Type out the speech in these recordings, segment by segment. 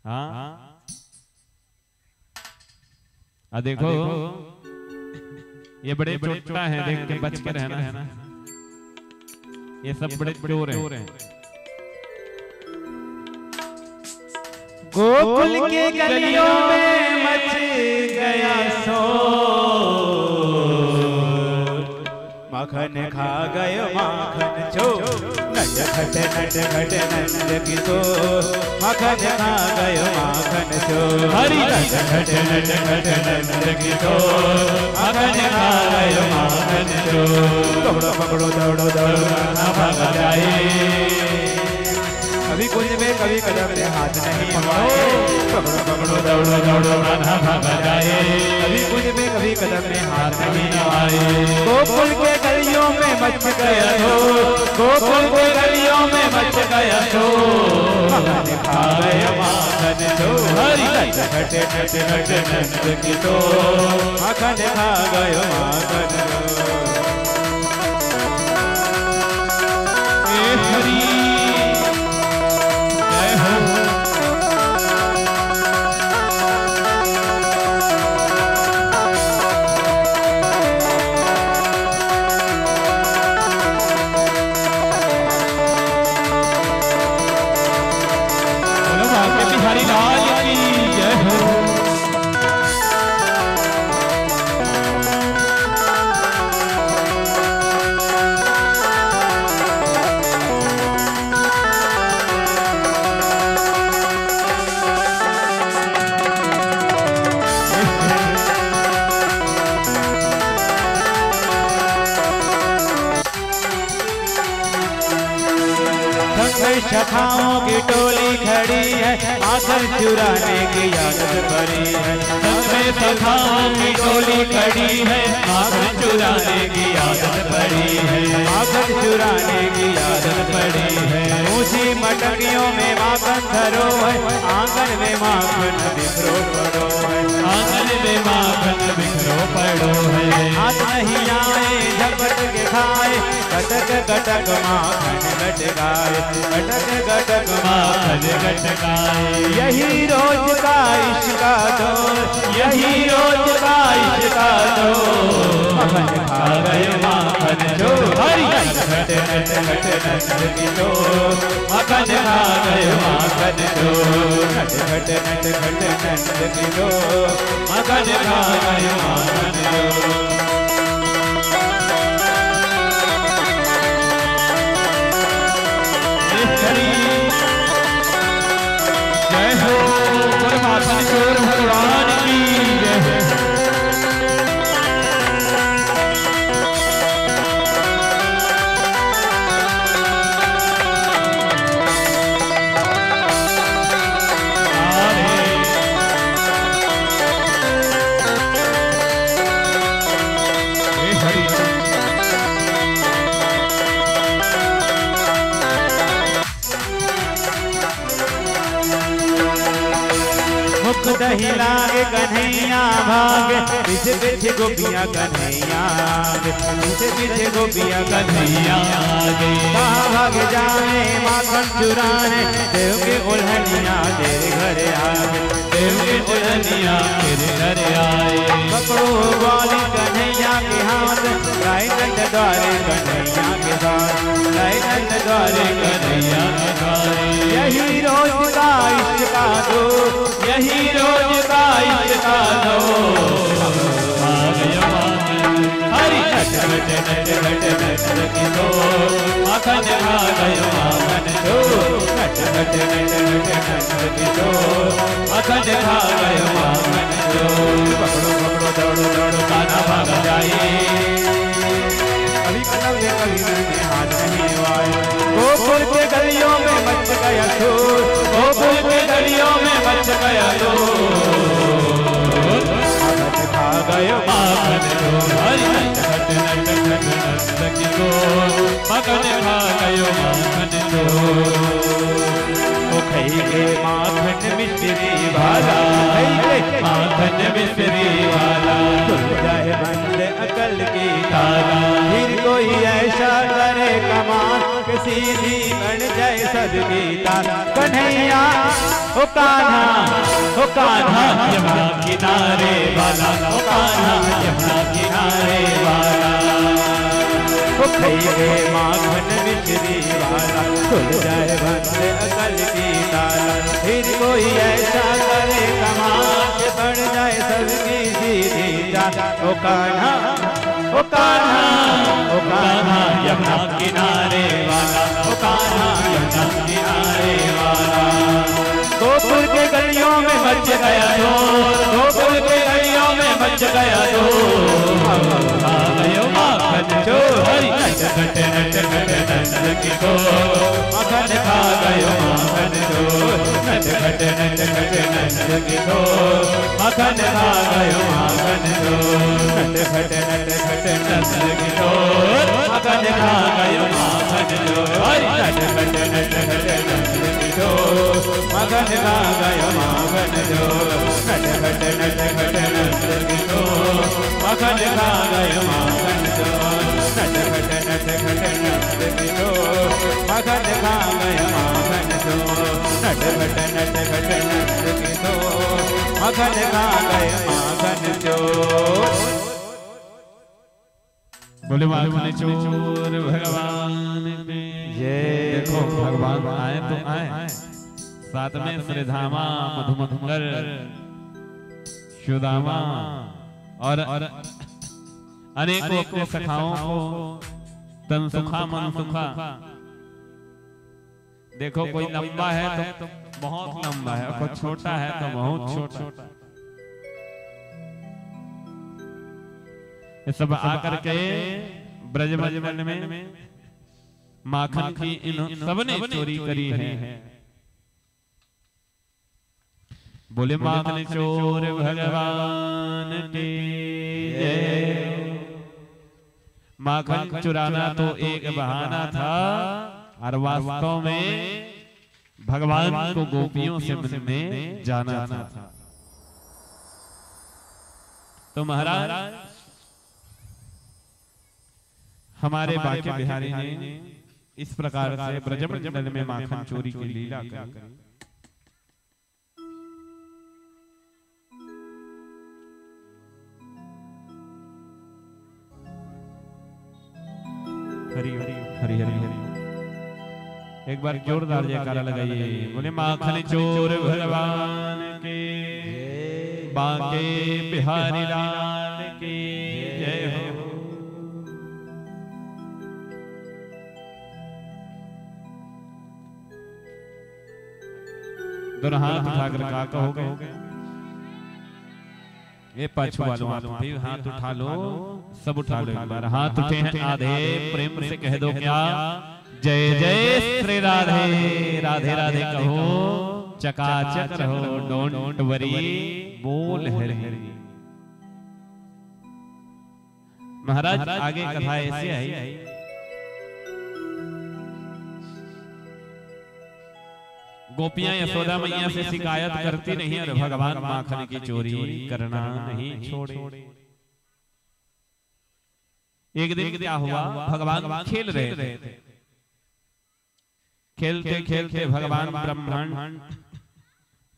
हाँ देखो ये बड़े छोटा है, देख के बच के रहना। ये सब बड़े चोर हैं। गोकुल के गलियों में मच गया शोर, माखन खा गयो माखन चोर, नट खट नंद किशोर, माखन खा गयो माखन चोर, हरि नट खट नंद किशोर, माखन खा गयो माखन चोर। दौड़ो पकड़ो दौड़ो दौड़ो ना भाग जाए, कभी कुंज में कभी कदम में हाथ नहीं पकड़ो, पकड़ो पकड़ो दौड़ो दौड़ो ना भाग जाए, कभी कुंज में कभी कदम में हाथ नहीं आए। गोकुल के गलियों में मच गया शोर, गोकुल के गलियों में मच गया शोर, माखन खा गया माखन चोर, हरि नट खट नंद किशोर, माखन खा गया माखन चोर। हरि शखाओं की टोली खड़ी है, माखन चुराने की आदत भरी है, सबमें शखाओं की टोली खड़ी है, माखन चुराने की आदत भरी है, माखन चुराने की आदत भरी है। ऊंची मटकियों में माखन धरो है, आंगन में माखन बिखरो पड़ो है, आंगन में माखन बिखरो पड़ो है। हाथ नहीं आए झपट के खाए, गटक गटक माखन गटकाए, गटक गटक माखन गटकाए। यही रोज का इश्क दौर, यही रोज का इश्क दौर, माखन खा गए माखन चोर, हरि नट नंद किशोर, माखन खा गए माखन चोर, नट खट नंद किशोर, माखन खा गए माखन चोर। जय हो माखन चोर भगवान की जय हो। दही लागे कन्हैया भागे, पीछे पीछे गोपियां कन्हैया आगे, पीछे पीछे गोपियां कन्हैया आगे। कहाँ भागे जाए माखन चुराने, देव के उल्हनिया तेरे घर आए, देव के उल्हनिया तेरे घर आए। पकड़ो ग्वाली कन्हैया के हाथ, गाय नंद द्वारे कन्हैया के साथ, गाय नंद द्वारे कन्हैया के साथ। यही रोज का इश्क दो, यही रोज का इश्क दो, हरि नट नंद किशोर, माखन खा गयो माखन चोर, नट नंद किशोर, माखन खा गयो माखन चोर। पकड़ो पकड़ो दौड़ो दौड़ो काना भाग जाए, कभी कदम में कभी में हाथ नहीं आए। गोकुल के गलियों में मच गया शोर, गोकुल के गलियों में मच गया शोर, माखन खा गयो माखन चोर, हरि नट नंद किशोर, माखन खा गयो माखन चोर। ओ खई के माखन मिश्री वाला, माखन मिश्री वाला, खुल जाए बंद अकल की ताला, फिर कोई ऐसा करे कमाल, सीधी बन जाए सबकी ताला। कन्हैया ओ कान्हा यमुना किनारे वाला, ओ कान्हा यमुना किनारे वाला। ओ खइबे माखन मिश्री वाला, खुल जाए भंसे अकल की ताला। फिर कोई ऐसा करे कमाल के बढ़ जाए सबकी सीधी जात। ओ कान्हा यमुना किनारे वाला, ओ कान्हा यमुना किनारे वाला। गोकुल के गलियों में मच गया शोर, गोकुल के गलियों में मच गया शोर। आ गयो माखन चोर, नट खट नंद की गोर। माखन खा गयो माखन चोर, नट खट नंद की गोर। माखन खा गयो माखन चोर, नट खट नंद की गोर। माखन खा गयो माखन चोर, नट खट नंद की गोर। माखन खा गयो माखन चोर, नट खट नंद की गोर। माखन खा गयो माखन चोर, नट खट नंद की गोर। माखन खा गयो माखन चोर, नट खट नंद की गोर। माखन खा गयो माखन चोर। बोले माखन चोर भगवान की जय। देखो भगवान आए तो आए, साथ में श्रीधामा, मधुमंगल, सुदामा और अनेकों अपने सखाओं को तन सुखा मन सुखा। देखो कोई लंबा है तो बहुत लंबा है, कोई छोटा है तो बहुत छोटा। ये सब आकर के ब्रजमंडल में माखन की इन सबने चोरी करी है। बोले माखन चोर भगवान की जय। माखन चुराना तो एक बहाना था, और वास्तव में भगवान को गोपियों से मिलने जाना था। तो महाराज हमारे बांके बिहारी ने इस प्रकार से ब्रजमंडल में माखन चोरी की लीला करी। हरि हरि हरि हरि हरि। एक बार जोरदार जयकारा लगाइए। बोले माखन चोर भगवान के, बांके बिहारी लाल की जय हो। दोनों हाथ उठाकर का कहोगे? ये पाछू वालों भी हाथ उठा लो, सब उठा लो एक बार। हाथ उठे हैं आधे, प्रेम से कह दो क्या? जय जय श्री राधे राधे राधे कहो, चकाचक रहो, डोंट वरी, बोल हरि हरि। महाराज आगे कथा ऐसे आई। गोपियां यशोदा मैया से शिकायत करती नहीं और भगवान माखन की चोरी करना नहीं छोड़े। एक दिन क्या हुआ, भगवान खेल रहे थे। खेलते खेलते भगवान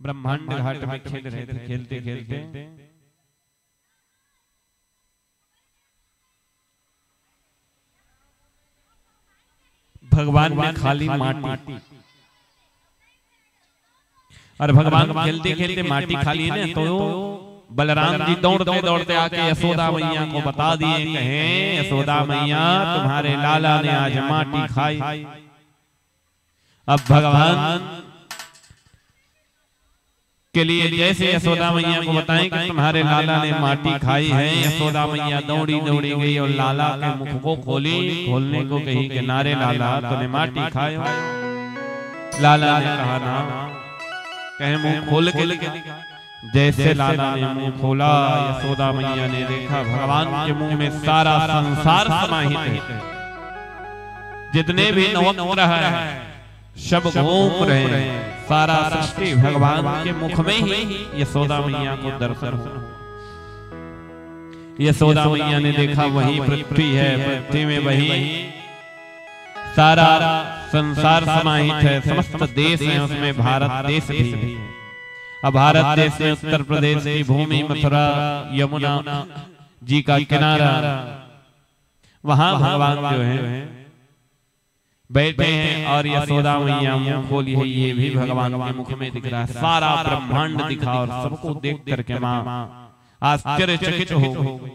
ब्रह्मांड घाट में खेल रहे थे। खेलते खेलते भगवान ने खाली माटी, और भगवान खेलते खेलते माटी खाली है ना, तो बलराम जी दौड़ते दौड़ते आके यशोदा मैया को बता दिए, कहें यशोदा मैया तुम्हारे लाला ने आज माटी खाई। अब भगवान के लिए जैसे यशोदा मैया को बताएं कि तुम्हारे लाला ने माटी खाई है, यशोदा मैया दौड़ी दौड़ी गई और लाला के मुख को खोलने को कही कि नारे लाला तूने माटी खाई। लाला ने कहा ना, कहे मुंह खोल के। जैसे लाला ने मुंह खोला, यशोदा मैया ने देखा भगवान के मुंह में सारा संसार समाहित है। जितने भी नवग्रह है सब घूम रहे हैं, सारा सृष्टि भगवान के मुख में ही यशोदा मैया को दर्शन हो। यशोदा मैया ने देखा वही पृथ्वी है, पृथ्वी में वही सारा संसार समाहित है, समस्त देश है, उसमें भारत देश भी है। अब भारत देश में उत्तर प्रदेश की भूमि, मथुरा, यमुना जी का किनारा, वहां भगवान जो है बैठे हैं और यशोदा मैया मुंह खोली है, ये भी भगवान के मुख में दिख रहा है। सारा ब्रह्मांड दिखा और सबको देख करके माँ आश्चर्यचकित हो गई।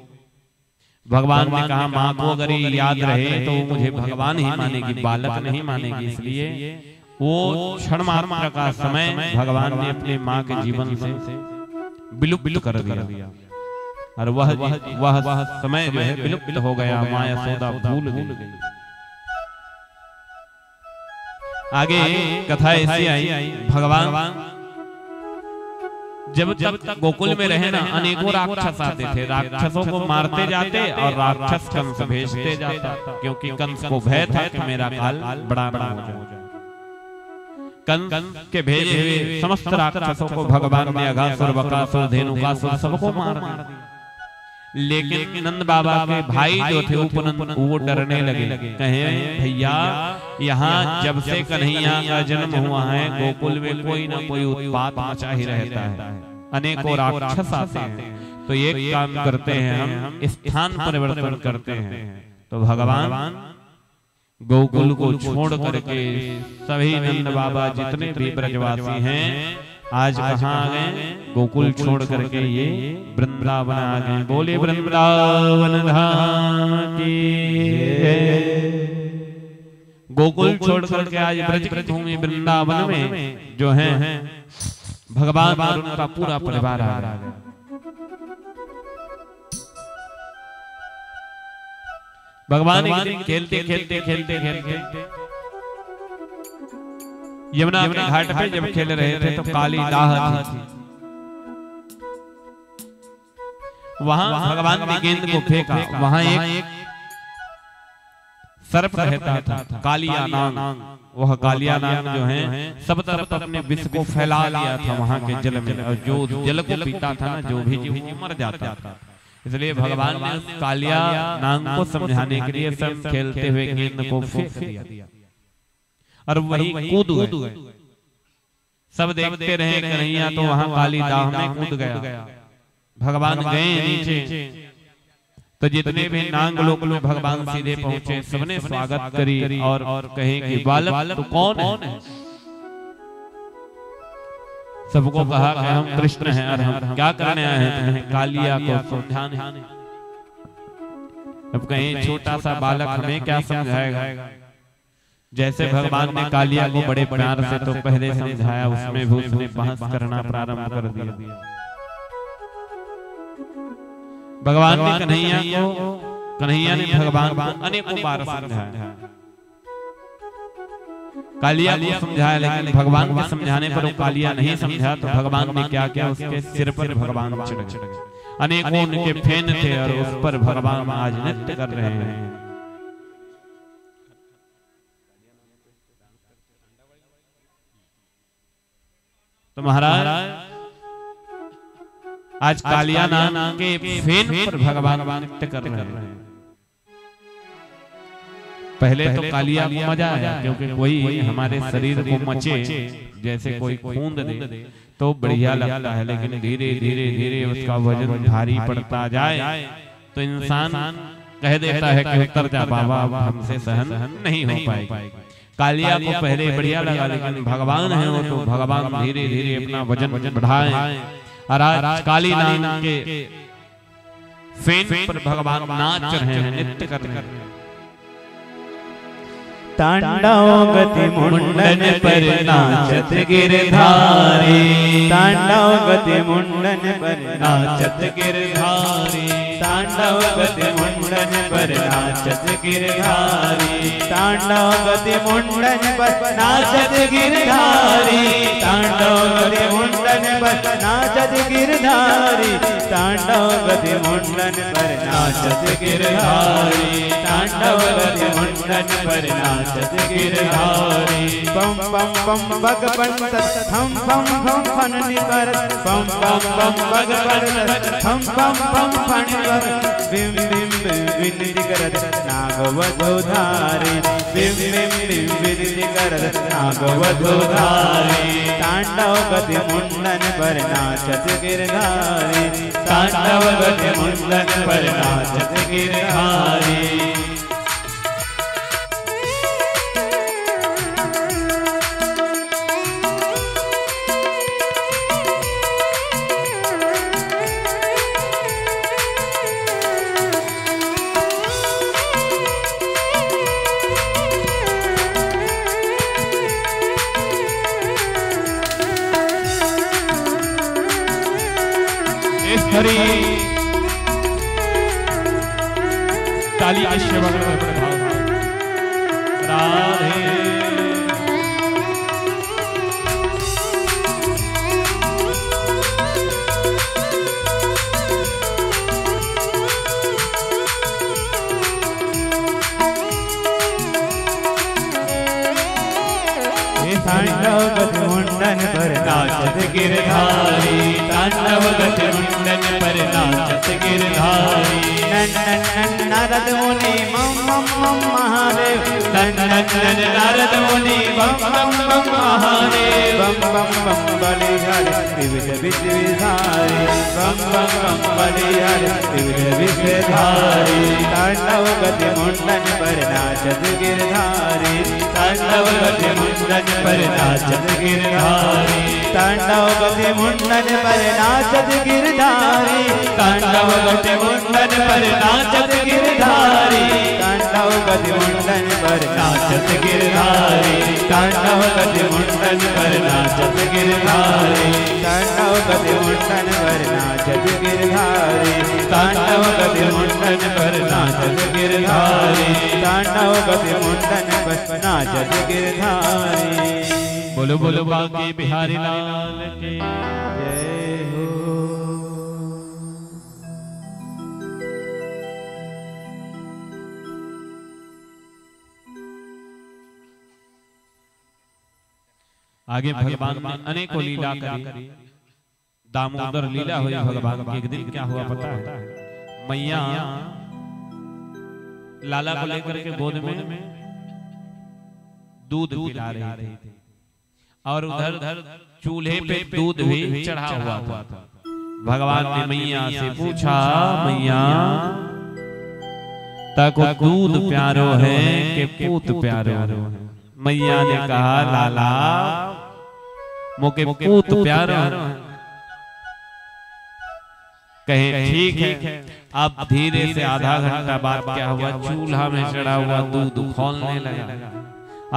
भगवान ने कहा माँ को अगर ये याद रहे तो वो मुझे भगवान ही मानेगी, बालक नहीं मानेगी। इसलिए वो क्षण मात्र का समय भगवान ने अपने माँ के जीवन से विलुप्त कर दिया और वह समय जो है विलुप्त हो गया। माँ यशोदा भूल गई। आगे कथा ऐसी आई, भगवान जब तक गोकुल में रहे ना, अनेकों राक्षस आते थे, राक्षसों को मारते जाते और राक्षस कंस भेजते जाता, क्योंकि कंस को भय था कि मेरा काल बड़ा हो जाए। कंस के भेजे हुए समस्त राक्षसों को भगवान ने अघासुर, बकासुर, धेनुकासुर सबको मार दिया। लेकिन नंद बाबा के भाई जो थे उपनंद, वो डरने लगे, कहे भैया यहाँ जब से कन्हैया का जन्म हुआ है गोकुल में कोई ना कोई उत्पात मचा ही रहता है, अनेकों राक्षस आते हैं, तो एक काम करते हैं हम स्थान परिवर्तन करते हैं। तो भगवान गोकुल को छोड़ करके सभी नंद बाबा जितने भी ब्रजवासी हैं आज कहाँ आ गए, गोकुल छोड़ करके ये वृंदावन आ गए। बोले वृंदावन धाम की जय। गोकुल छोड़ करके आज ब्रज की भूमि वृंदावन में जो है भगवान और उनका पूरा परिवार आ रहा है। भगवान एक दिन खेलते यमुना के घाट पे जब खेल रहे थे तो काली दाह थी। वहां भगवान ने गेंद को फेंका, वहां एक सर्प रहता था कालिया नाग। वह कालिया नाग जो है सब तरफ अपने विष को फैला लिया था वहां के जल में, और जो जल को पीता था ना, जो भी जीव मर जाता था। इसलिए भगवान ने उस कालिया नाग को समझाने के लिए सब खेलते हुए गेंद को फेंक दिया और वही कूद गए। सब देखते रहे कन्हैया तो वहां काली दाह में कूद गया। भगवान गए नीचे तो जितने भी नाग लोक में भगवान सीधे पहुंचे, सबने स्वागत करी और कहे कि बालक तू कौन है। सबको कहा कि हम कृष्ण हैं और हम क्या करने आए हैं, तुम्हें कालिया को समझाने। अब कहीं छोटा सा बालक हमें क्या समझाएगा। जैसे भगवान ने कालिया को बड़े प्यार से तो पहले समझाया, उसमें भी उसने बहस करना प्रारंभ कर दिया। भगवान ने कन्हैया ने भगवान को अनेकों बार समझाया, कालिया को समझाया, लेकिन भगवान के समझाने पर वो कालिया नहीं समझा। तो भगवान ने क्या किया, उसके सिर पर भगवान चढ़ गए। अनेकों उनके फैन थे और उस पर भगवान आज नृत्य कर रहे हैं। तो महाराज आज कालिया नाग के फेन पर भगवान नृत्य कर रहे हैं। पहले तो कालिया को मजा आया, क्योंकि कोई हमारे शरीर को मचे, जैसे कोई खूंद दे तो बढ़िया लगता है। लेकिन धीरे धीरे उसका वजन भारी पड़ता जाए तो इंसान कह देता है कि उतर जा बाबा, अब हमसे सहन नहीं हो पाएगा। कालिया को पहले बढ़िया लगा, लेकिन भगवान है वो, तो भगवान धीरे धीरे अपना वजन बढ़ाए और आज काली नाग के फेन पर भगवान नाच रहे हैं, नृत्य कर रहे हैं। तांडव गति मुंडन पर नाचत गिरधारी, तांडव गति मुंडन पर नाचत गिरधारी, तांडव गति मुंडन पर नाचत गिरधारी, तांडव गति मुंडन पर नाचत गिरधारी, तांडव गति मुंडन पर नाचत गिरधारी, तांडव गति मुंडन पर नाचत गिरधारी, तांडव गति मुंडन पर नाचत गिरधारी। बम बम बम बग पंत हम बम बम फन निकर, बम बम बम बग पंत हम बम बम फन निकर, बिम बिम बिम विनती करत नागवधूधारी बिम बिम बिम विनती करत नागवधूधारी तांडव गति मुंडन पर नाचत गिरधारी तांडव गति मुंडन पर नाचत गिरधारी हरी ताली के सेवा राधे तांडव गति मुंडन पर नाचत गिरधारी तांडव गति मुंडन पर नाचत गिरधारी नारद मुनि मम मम मम महादेव नारद मुनि मम मम मम महादेव बम बम बम बलिहारी त्रिविध विषधारी बम बम बम बलिहारी त्रिविध विषधारी तांडव गति मुंडन पर नाचत गिरधारी तांडव गति मुंडन पर नाचत गिरधारी तांडव गति मुंडन पर नाचत गिरधारी तांडव गति मुंडन पर नाचत गिरधारी तांडव गति मुंडन पर नाचत गिरधारी तांडव गति मुंडन पर नाचत गिरधारी तांडव गति मुंडन पर नाचत गिरधारी तांडव गति मुंडन पर नाचत गिरधारी तांडव गति मुंडन पर नाचत गिरधारी बोलो बोलो बांके बिहारी लाल के जय हो। आगे भगवान ने अनेकों लीला करी। दामोदर लीला हुई भगवान की। एक दिन क्या हुआ पता है? मैया लाला को लेकर के गोद में दूध पिला रही थी और उधर चूल्हे पे दूध भी चढ़ा हुआ था। भगवान ने मैया से पूछा, मैया ताको दूध प्यारो है कि पूत प्यारो है? मैया ने कहा, लाला मोके पूत प्यारो है। कहे ठीक है। अब धीरे से आधा घंटा बाद क्या हुआ, चूल्हा में चढ़ा हुआ दूध खौलने लगा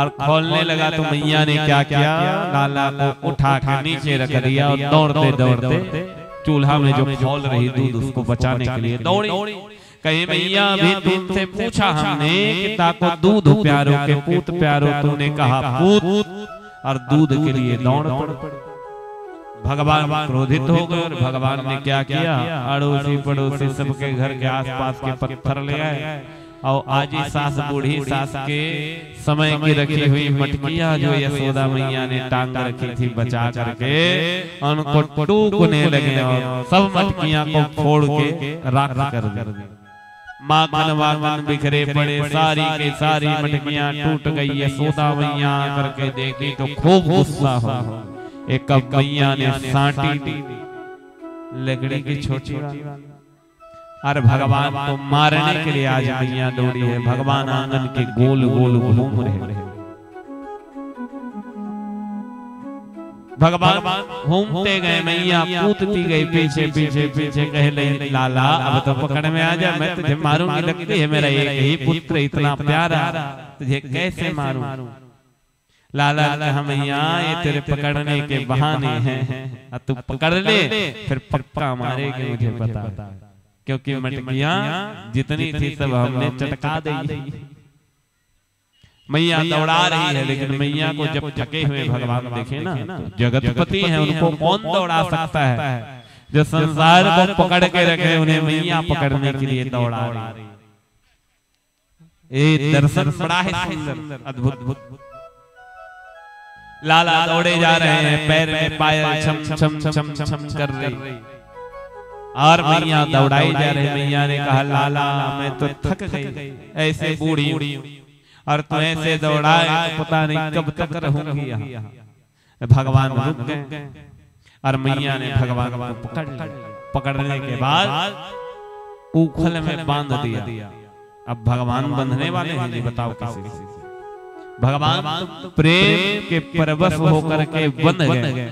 और खोलने लगा तो मैया ने क्या किया, लाला को उठा के नीचे रख दिया और दौड़ते दौड़ते चूल्हा में जो खौल रही दूध उसको बचाने के लिए दौड़ी। कहे मैया भी तुमसे पूछा हमने कि ताको दूध प्यारो के पूत प्यारो, तूने कहा पूत और दूध के लिए दौड़ पड़ी। भगवान क्रोधित हो गए और भगवान ने क्या किया, अड़ोसी पड़ोसी सबके घर के आसपास के पत्थर ले आए और आज सास बूढ़ी सास के समय की रखी हुई मटकियां जो यशोदा मैया ने टांग रखी थी बचा करके उनको टूकने लगे और सब मटकियां को फोड़ के राख कर दी। माखन बिखरे पड़े, सारी के सारी मटकियां टूट गई। यशोदा मैया करके देखी तो खूब गुस्सा हो। एक कब मैया ने साटी लकड़ी की छोटी और भगवान को मारने के लिए आज मैया दौड़ी है। भगवान आंगन के गोल गोल घूम रहे। भगवान घूमते गए, मैया कूदती गई पीछे पीछे पीछे। कह रही, लाला अब तो पकड़ में आ जा, मैं तुझे मारूंगी। लगती है मेरा एक ही पुत्र इतना प्यारा, तुझे कैसे मारूं? लाला कहा, मैया ये तेरे पकड़ने के बहाने हैं, तू पकड़ ले फिर पक्का मारेगी, मुझे पता, क्योंकि मटकियां जितनी थी सब हमने चटका दी। मैया दौड़ा रही है, लेकिन मैया को जब थके हुए भगवान देखे ना, तो जगतपति हैं, उनको कौन दौड़ा सकता है? जो संसार को पकड़ के रखे उन्हें मैया पकड़ने के लिए दौड़ा रही। ये दर्शन बड़ा है सुंदर, अद्भुत। लाला दौड़े जा रहे हैं, पैर में पायल छम छम छम छम कर रही। और मैया दौड़ाई जा रही। मैया ने कहा लाला मैं तो थक गई, ऐसे बूढ़ी और तू ऐसे दौड़ाए तो पता नहीं कब तक रहूंगी यहाँ। भगवान रुक गए और मैया ने भगवान को पकड़ लिया। पकड़ने के बाद उखल में बांध दिया। अब भगवान बंधने वाले हैं, नहीं बताओ किसी से। भगवान प्रेम के परवश होकर के बंध गए,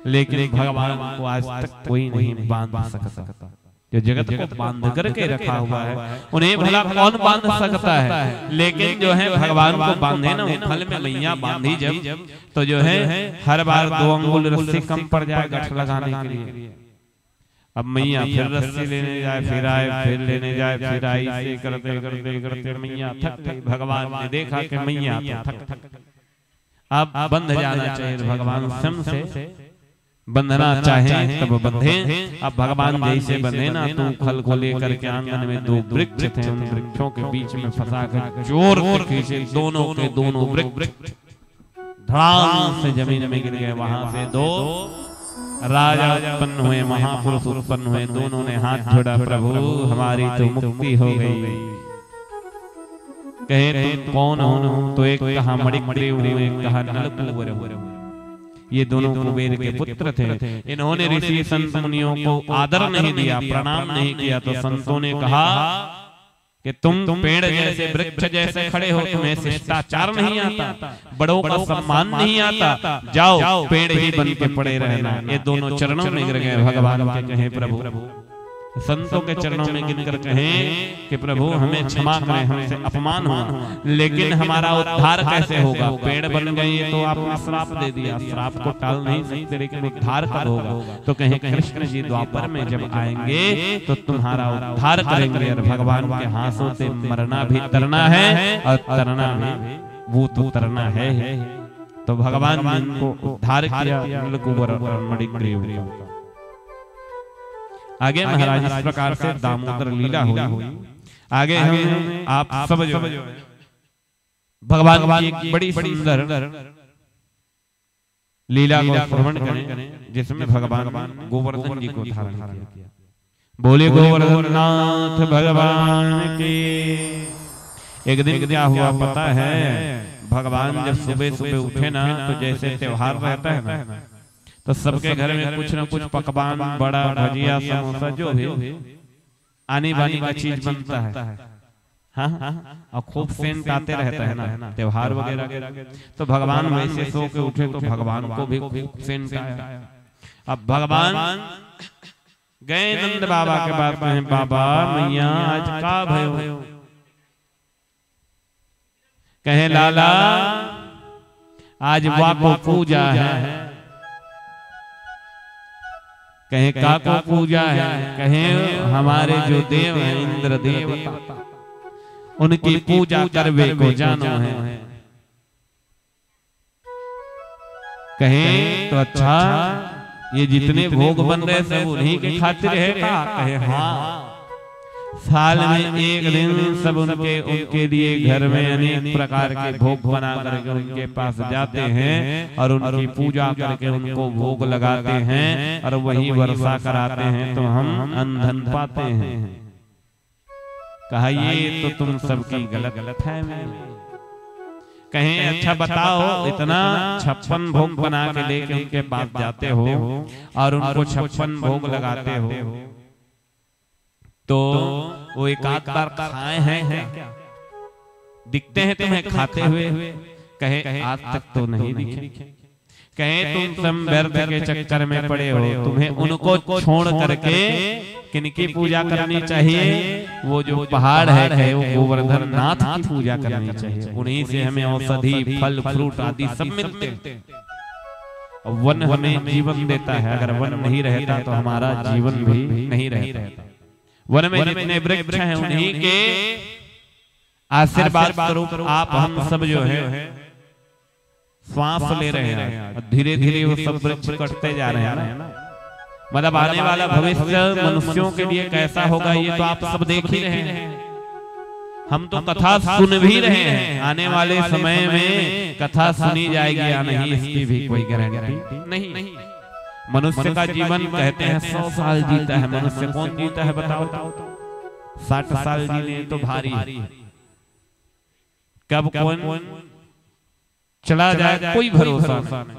लेकिन भगवान को आज तक कोई नहीं बांध सकता। जो जगत को बांध करके रखा हुआ है उन्हें भला कौन बांध सकता है। लेकिन जो है भगवान को बांधे ना, उखल में मैया बांधी जब तो जो है हर बार 2 अंगुल रस्सी कम पड़ जाए गठ लगाने के लिए। अब मैया फिर रस्सी लेने जाए, फिर आए, फिर लेने जाए, फिर आई, से करते करते करते मैया थक गई। भगवान ने देखा कि मैया तो थक अब बंध जाना चाहिए। भगवान स्वयं से बंधना चाहे तब बंधे। अब भगवान जैसे बंधे ना तो खल को लेकर के आंगन में 2 वृक्ष थे, उन वृक्षों के बीच में फंसा कर जोर से खींचे। दोनों के दोनों वृक्ष धड़ाम से जमीन में गिर गए। वहां से 2 राजा उत्पन्न हुए, महापुरुष उत्पन्न हुए। दोनों ने हाथ जोड़ा, प्रभु हमारी तो मुक्ति हो गई। कहे तुम कौन हो? तो एक कहा मणिग्रीव, एक कहा नलकूबर। ये दोनों कुबेर के पुत्र थे। इन्होंने ऋषि संत मुनियों को आदर नहीं दिया, प्रणाम नहीं किया। तो संतों ने कहा कि तुम पेड़ जैसे वृक्ष जैसे खड़े हो, तुम्हें शिष्टाचार नहीं आता, बड़ों का सम्मान नहीं आता, जाओ पेड़ ही बन के पड़े रहना। ये दोनों चरणों में गिर गए। भगवान के कहे प्रभु, संतों के चरणों में गिरकर कहें कि प्रभु हमें क्षमा करें, हमसे अपमान हुआ, लेकिन हमारा उद्धार कैसे होगा? पेड़ बन गए तो आपने श्राप दे दिया, श्राप को टाल नहीं सकते, लेकिन उद्धार कब होगा? तो कहें कृष्ण जी द्वापर में जब आएंगे तो तुम्हारा उद्धार करेंगे। और भगवान के हाथों से मरना भी तरना है और तरना भी वो तो तरना है। तो भगवान ने इनको उद्धार किया, नलकूबर और मणिग्रीव। आगे महाराज इस प्रकार से दामोदर लीला हुई। आगे हम आप सब जो भगवान की एक बड़ी सुंदर लीला को श्रवण करें, जिसमें भगवान गोवर्धन जी को धारण किया। बोले गोवर्धन नाथ भगवान की। एक दिन क्या हुआ पता है? भगवान जब सुबह सुबह उठे ना, तो जैसे त्योहार रहता है ना, तो सबके घर में कुछ न कुछ पकवान, बड़ा, भजिया, समोसा, जो भी आनी बानी का चीज बनता है। हाँ, और खूब सेंट आते रहता है ना त्योहार वगैरह। तो भगवान वैसे सो के उठे तो भगवान को भी खूब सेंट आया। अब भगवान गए नंद बाबा के पास में, बाबा मैया आज का भयो? कहे लाला आज वाको पूजा है। कहे का को पूजा है? कहे हमारे जो देव हैं इंद्र देवता, उनकी पूजा करवे को जानो है। कहे तो अच्छा ये जितने भोग बन रहे सब उन्हीं के खातिर है का? कहे हाँ, साल में एक दिन सब उनके लिए घर में अनेक प्रकार के भोग बना करके उनके पास जाते हैं और उनकी पूजा करके उनको भोग लगाते हैं और वही वर्षा कराते हैं, तो हम अंधन पाते हैं। कहा ये तो तुम सबकी गलत है। कहें अच्छा बताओ, इतना 56 भोग बना के लेके उनके पास जाते हो और उनको 56 भोग लगाते हो, तो वो एक आध बार खाए हैं क्या? दिखते हैं तुम्हें खाते हुए? कहे आज तक तो नहीं दिखे। कहे तुम सब व्यर्थ के चक्कर में पड़े हो, तुम्हें उनको छोड़ करके किनकी पूजा करनी चाहिए? वो जो पहाड़ है, कहे वो गोवर्धन नाथ की पूजा करनी चाहिए। उन्हीं से हमें औषधि, फल, फ्रूट आदि सब मिलते हैं। वन हमें जीवन देता है, अगर वन नहीं रहता तो हमारा जीवन भी नहीं रहता। वन में जितने वृक्ष हैं उन्हीं के आशीर्वाद स्वरूप आप हम सब जो है श्वास ले रहे हैं और धीरे धीरे वो सब वृक्ष कटते जा रहे हैं ना। मतलब आने वाला भविष्य मनुष्यों के लिए कैसा होगा ये तो आप सब देख ही रहे हैं। हम तो कथा सुन भी रहे हैं, आने वाले समय में कथा सुनी जाएगी या नहीं इसकी भी कोई गारंटी नहीं। मनुष्य का जीवन कहते हैं 100 साल जीता है, मनुष्य कौन जीता है बताओ? 60 साल जीने तो भारी है। कब कौन चला जाए कोई भरोसा नहीं।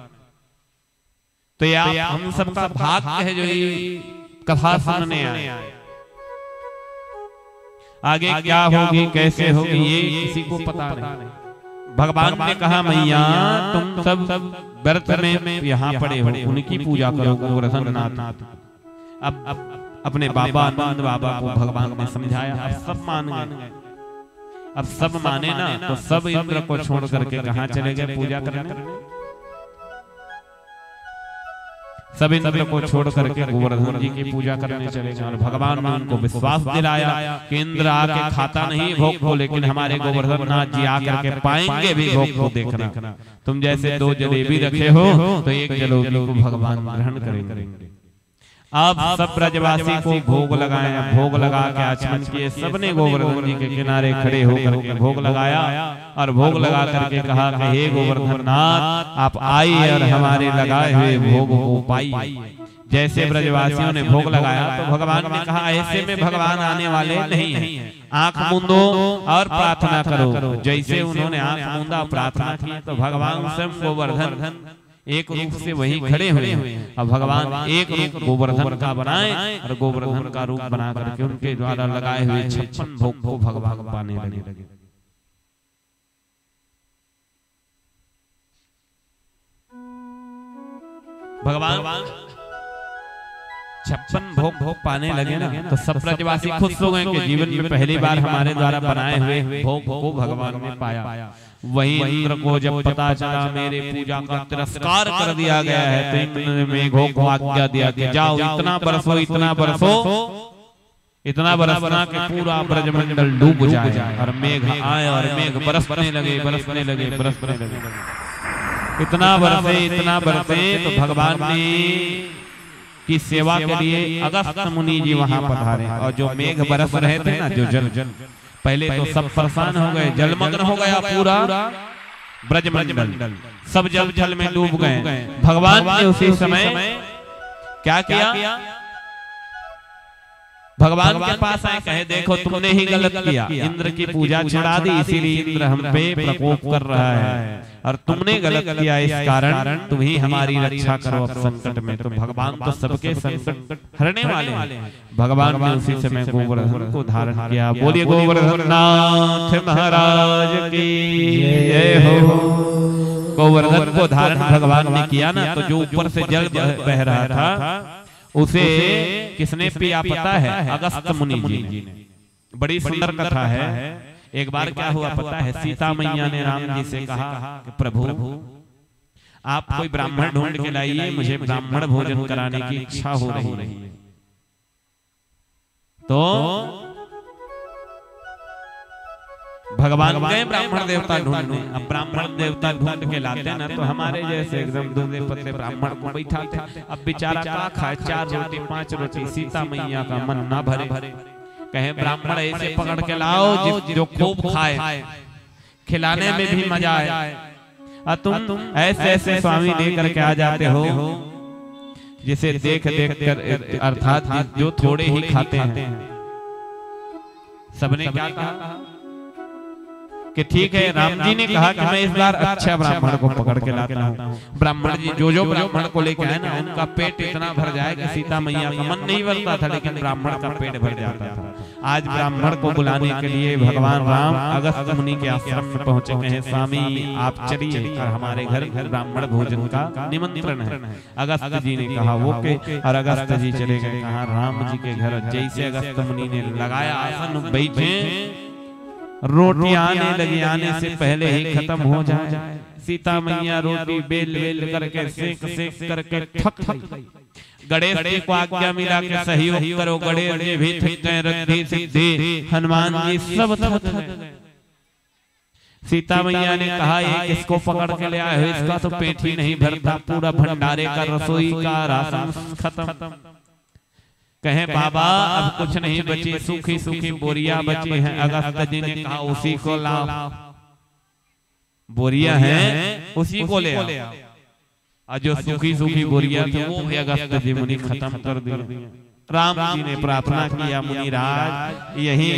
तो ये हम सबका भाग्य है जो ये कथा सुनने आए। आगे क्या होगी कैसे होगी ये किसी को पता नहीं। भगवान ने कहा मैया तुम सब व्रत में यहाँ पड़े हो, उनकी पूजा करो गोवर्धन नाथ। अब अपने बाबा आनंद बाबा को भगवान ने समझाया, अब सब मान गए। अब सब माने ना तो सब इंद्र को छोड़ करके कहाँ चले गए पूजा करने? सब इंद्र को छोड़ करके गोवर्धन जी की पूजा करने चले गए। और भगवान ने उनको विश्वास दिलाया कि इंद्र आके खाता नहीं भोग को, लेकिन हमारे गोवर्धन नाथ जी आकर के पाएंगे भी भोग को। देखना तुम जैसे 2 जलेबी रखे हो तो एक जलेबी को भगवान ग्रहण करेंगे। अब सब ब्रजवासी को भोग लगाया, भोग लगा के आचमन किए। सबने गोवर्धन जी के किनारे खड़े होकर के भोग लगाया और भोग लगा करके कहा कि हे गोवर्धन नाथ आप आइए और हमारे लगाए हुए भोग को पाइए। जैसे ब्रजवासियों ने भोग लगाया तो भगवान ने कहा ऐसे में भगवान आने वाले नहीं है, आंख मूंदो और प्रार्थना करो। जैसे उन्होंने आंख मूंदा प्रार्थना की तो भगवान स्वयं गोवर्धन एक रूप से वही खड़े हुए हैं। अब भगवान एक रूप गोवर्धन का बनाए और गोवर्धन का रूप बना करके उनके द्वारा लगाए हुए 56 भोग को भगवान पाने लगे। भगवान 56 भोग पाने लगे ना तो सब ब्रजवासी खुश हो गए कि जीवन में पहली बार हमारे द्वारा बनाए हुए भोग को भगवान ने पाया। वही इंद्र को जब पता चला मेरे पूजा का तिरस्कार कर दिया गया है तो इंद्र ने मेघों को आज्ञा दिया कि जाओ इतना बरसो इतना बरसना कि पूरा ब्रजमंडल डूब जाए। और मेघ आए और मेघ बरसने लगे। इतना बरसे तो भगवान ने की सेवा के लिए अगस्त्य मुनि जी वहां पधारे। और जो मेघ बरस रहे थे ना जो जल पहले तो सब परेशान हो गए, जलमग्न हो गया पूरा ब्रजमंडल, सब जल में डूब गए। भगवान ने उसी समय क्या किया? भगवान के पास आए कहे देखो तुमने ही गलत किया, इंद्र की पूजा छुड़ा दी इसीलिए इंद्र हम पे प्रकोप कर रहा है और तुमने गलत किया, इस कारण तुम ही हमारी रक्षा करो अब संकट में। तो भगवान तो सबके संकट हरने वाले हैं। भगवान ने उसी समय गोवर्धन को धारण किया। बोलिए गोवर्धन नाथ महाराज की जय हो। गोवर्धन को धारण भगवान ने किया ना तो जो ऊपर से जल बह रहा था उसे किसने पिया पता है? अगस्त्य मुनि जी ने। बड़ी सुंदर कथा है। एक बार क्या हुआ पता है? सीता मैया ने राम जी से कहा कि प्रभु आप कोई ब्राह्मण ढूंढ के लाइए, मुझे ब्राह्मण भोजन कराने की इच्छा हो रही है। तो भगवान गए ब्राह्मण देवता ढूंढने। अब ब्राह्मण देवता ढूंढ के लाते ना तो हमारे जैसे एकदम दूधे पत्ते ब्राह्मण को बैठाते। अब बेचारा क्या खाए, 4 रोटी 5 रोटी। सीता मैया का मन ना भरे, कहे ब्राह्मण ऐसे पकड़ के लाओ जो खूब खाए, खिलाने में भी मजा आए। और तुम ऐसे ऐसे स्वामी लेकर के आ जाते हो जिसे देख देख कर, अर्थात जो थोड़े ही खाते हैं। सबने क्या कहा कि ठीक है, राम जी ने कहा कि मैं इस बार अच्छा ब्राह्मण को पकड़ के लाता हूँ। ब्राह्मण जी जो ब्राह्मण को लेकर आए ना उनका पेट इतना भर जाए कि सीता मैया का मन नहीं भरता था, लेकिन ब्राह्मण का पेट भर जाता था। आज ब्राह्मण को बुलाने के लिए भगवान राम अगस्त्य मुनि के आश्रम में पहुंचे। कहे स्वामी आप चलिए और हमारे घर ब्राह्मण भोजन का निमंत्रण है। अगस्त्य जी ने कहा वो के, और अगस्त्य जी चले गए कहा राम जी के घर। जैसे अगस्त्य मुनि ने लगाया आसन, बैठे, रोटी आने लगी, आने से पहले ही खत्म हो जाए। सीता मैया रोटी बेल बेल करके सेक करके थक गई। गणेश जी को आज्ञा मिला कि सहयोग करो। गणेश जी भी थक गए, रघुवीर सिद्धि हनुमान जी सब थक गए। सीता मैया ने कहा ये किसको पकड़ के ले आए हो, इसका तो पेट ही नहीं भरता, पूरा भंडारे का रसोई का राशन खत्म। कहे बाबा अब कुछ नहीं बची, सूखी सूखी बोरिया बची हैं। अगस्त्य जी ने कहा उसी को लाओ, बोरिया हैं उसी को ले आओ। और जो सूखी सूखी बोरियां थी वो भी अगस्त जी मुनि खत्म कर दी। राम जी ने प्रार्थना किया, मुनिराज यही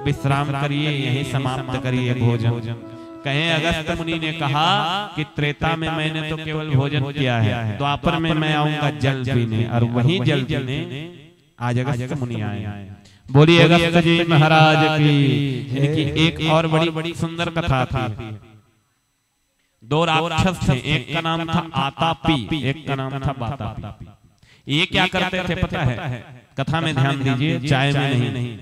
विश्राम करिए, यही समाप्त करिए भोजन। कहें अगस्त मुनि ने कहा कि त्रेता में मैंने तो केवल भोजन किया है, द्वापर में मैं आऊंगा जल पीने, और वही जल पीने आज अगस्त मुनि आए। बोलिए अगस्त जी महाराज की। इनकी एक और बड़ी सुंदर कथा थी। दो राक्षस थे, एक का नाम था आतापी, एक का नाम था बातापी। ये क्या करते थे पता है? कथा में ध्यान दीजिए, चाय में नहीं।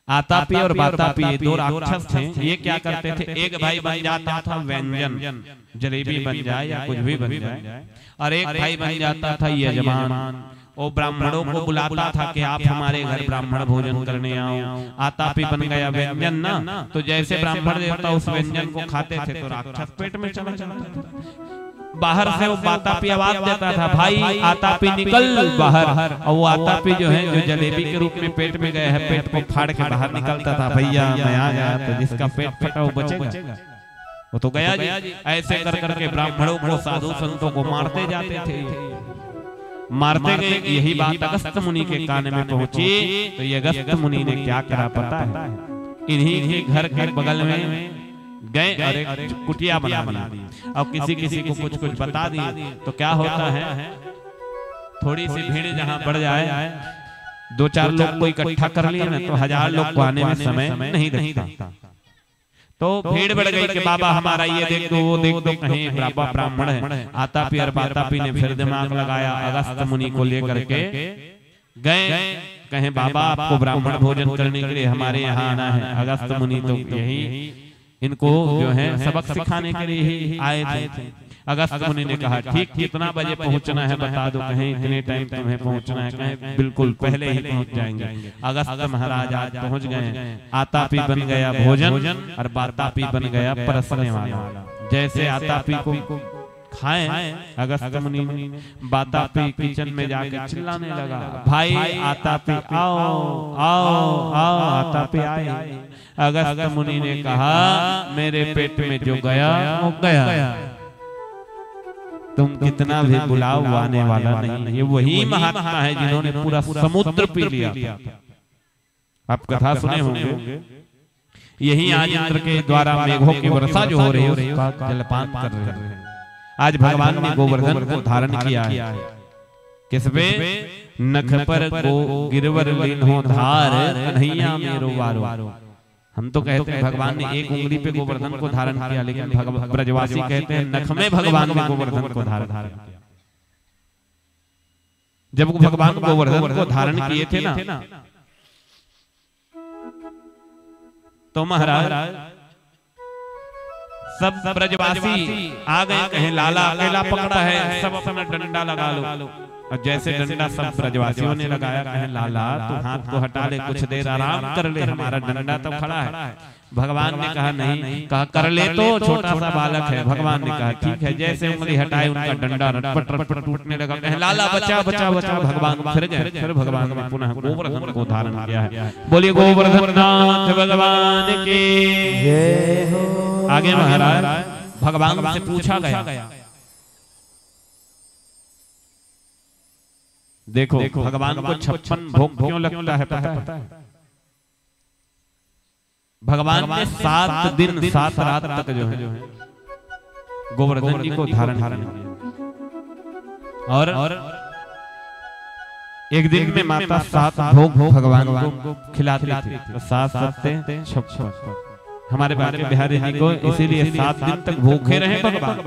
आतापी और बातापी ये दो राक्षस थे। ये क्या करते थे? एक भाई बन जाता था व्यंजन, जलेबी बन जाए या कुछ भी बन जाए, और एक भाई बन जाता था यजमान। वो ब्राह्मणों को बुलाता था कि आप हमारे घर ब्राह्मण भोजन करने आओ। आतापी बन गया व्यंजन ना, तो जैसे ब्राह्मण देवता उस व्यंजन को खाते थे तो राक्षस पेट में चला जाता था। बाहर से वो बातापी आवाज देता था, भाई आतापी निकल बाहर। और वो आतापी जो है, जो जलेबी के रूप में पेट में गया है, पेट को फाड़ के बाहर निकलता था, भैया मैं आ गया। तो जिसका पेट फटा वो बचेगा, वो तो गया जी। ऐसे कर करके ब्राह्मणों को, साधु संतों को मारते जाते थे, मारते गए। यही बात अगस्त मुनि के कान में पहुंची। तो ये अगस्त मुनि ने क्या करा पता है? इन्हीं के घर के बगल में गए और एक कुटिया बना दी, और किसी को कुछ बता दिए। तो क्या होता है, थोड़ी सी भीड़ जहां बढ़ जाए, दो चार लोग को इकट्ठा कर लिए ना, तो 1000 लोग को आने में समय नहीं लगता। तो भीड़ बढ़ गई कि बाबा हमारा ये देख दो, वो देख दो, कहीं बाबा ब्राह्मण है। आतापी और बातापी ने फिर दिमाग लगाया, अगस्त मुनि को लेकर के गए। कहें बाबा आपको ब्राह्मण भोजन करने के लिए हमारे यहाँ आना है। अगस्त मुनि तो यही इनको जो है सबक सिखाने के लिए ही आए थे। अगस्त मुनि ने कहा ठीक, कितना बजे पहुंचना है बता दो। कहें इतने टाइम तुम्हें पहुंचना है। कहें बिल्कुल पहले ही पहुंच जाएंगे। अगस्त महाराज आज पहुंच गए। आतापी बन गया भोजन और बातापी बन गया परसने वाला। जैसे आतापी को खाएं, अगस्त मुनि ने बातापी किचन में जाकर चिल्लाने लगा, भाई आतापी आओ आओ आओ। आतापी आए। अगस्त मुनि ने कहा मेरे पेट में जो गया वो गया, तुम कितना भी बुलाओ वो आने वाला नहीं। ये वही महात्मा है जिन्होंने पूरा समुद्र पी लिया। आप कथा सुने होंगे। यही आज इंद्र के द्वारा मेघों की वर्षा जो हो रही है उसका जलपान कर रहे हैं। आज भगवान ने गोवर्धन को धारण किया है। किस पे? नख पर गो गिरवर लीन्हो धार, कन्हैया मेरो वारो। हम तो कहते हैं भगवान ने एक उंगली पे गोवर्धन को धारण किया, लेकिन ब्रजवासी कहते हैं नख में भगवान ने गोवर्धन को धारण किया। जब भगवान गोवर्धन को धारण किए थे ना, तो महाराज सब ब्रजवासी आ गए। कहें लाला अकेला पकड़ा है, सब अपना डंडा लगा लो। और जैसे डंडा सब ब्रजवासियों ने लगाया, कहें लाला तू हाथ को हटा ले, कुछ देर आराम कर ले, हमारा डंडा तो खड़ा है। भगवान ने कहा नहीं, कहा कर ले तो छोटा सा बालक है। भगवान ने कहा ठीक है। जैसे उंगली हटाई उनका डंडा रटपट रटपट टूटने लगा। कहें लाला बचा बचा बचा। भगवान फिर गए। फिर भगवान ने पुनः गोवर्धन को धारण किया है। बोलिए गोवर्धन नाथ भगवान की जय हो। आगे महाराज भगवान से पूछा गया, देखो भगवान को 56 भोग क्यों लगता है पता है? भगवान ने 7 दिन 7 रात तक जो है गोवर्धन जी को धारण किया। और एक दिन में माता 7 भोग भगवान को खिलाती थी। तो 7 7 56 हमारे बारे बिहारी जी को इसीलिए 7 दिन तक भूखे रहे भगवान।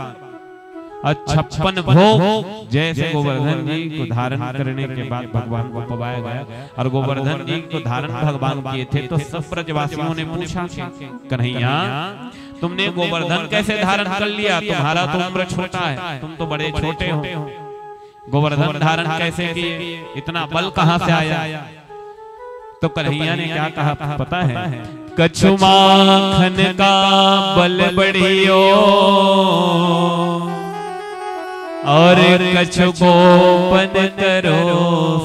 और 56 भोग जैसे गोवर्धन जी को धारण करने के बाद भगवान को पवाया गया। और गोवर्धन जी को धारण भगवान किए थे। तो सब ब्रजवासियों ने पूछा कन्हैया तुमने गोवर्धन कैसे धारण कर लिया? तुम्हारा तो उम्र छोटा है, तुम तो बड़े छोटे हो, गोवर्धन धारण कैसे किए? इतना बल कहां से आया? तो कन्हैया ने क्या कहा पता है? कछु माखन का बल बढ़ियो और कछु गोपन करो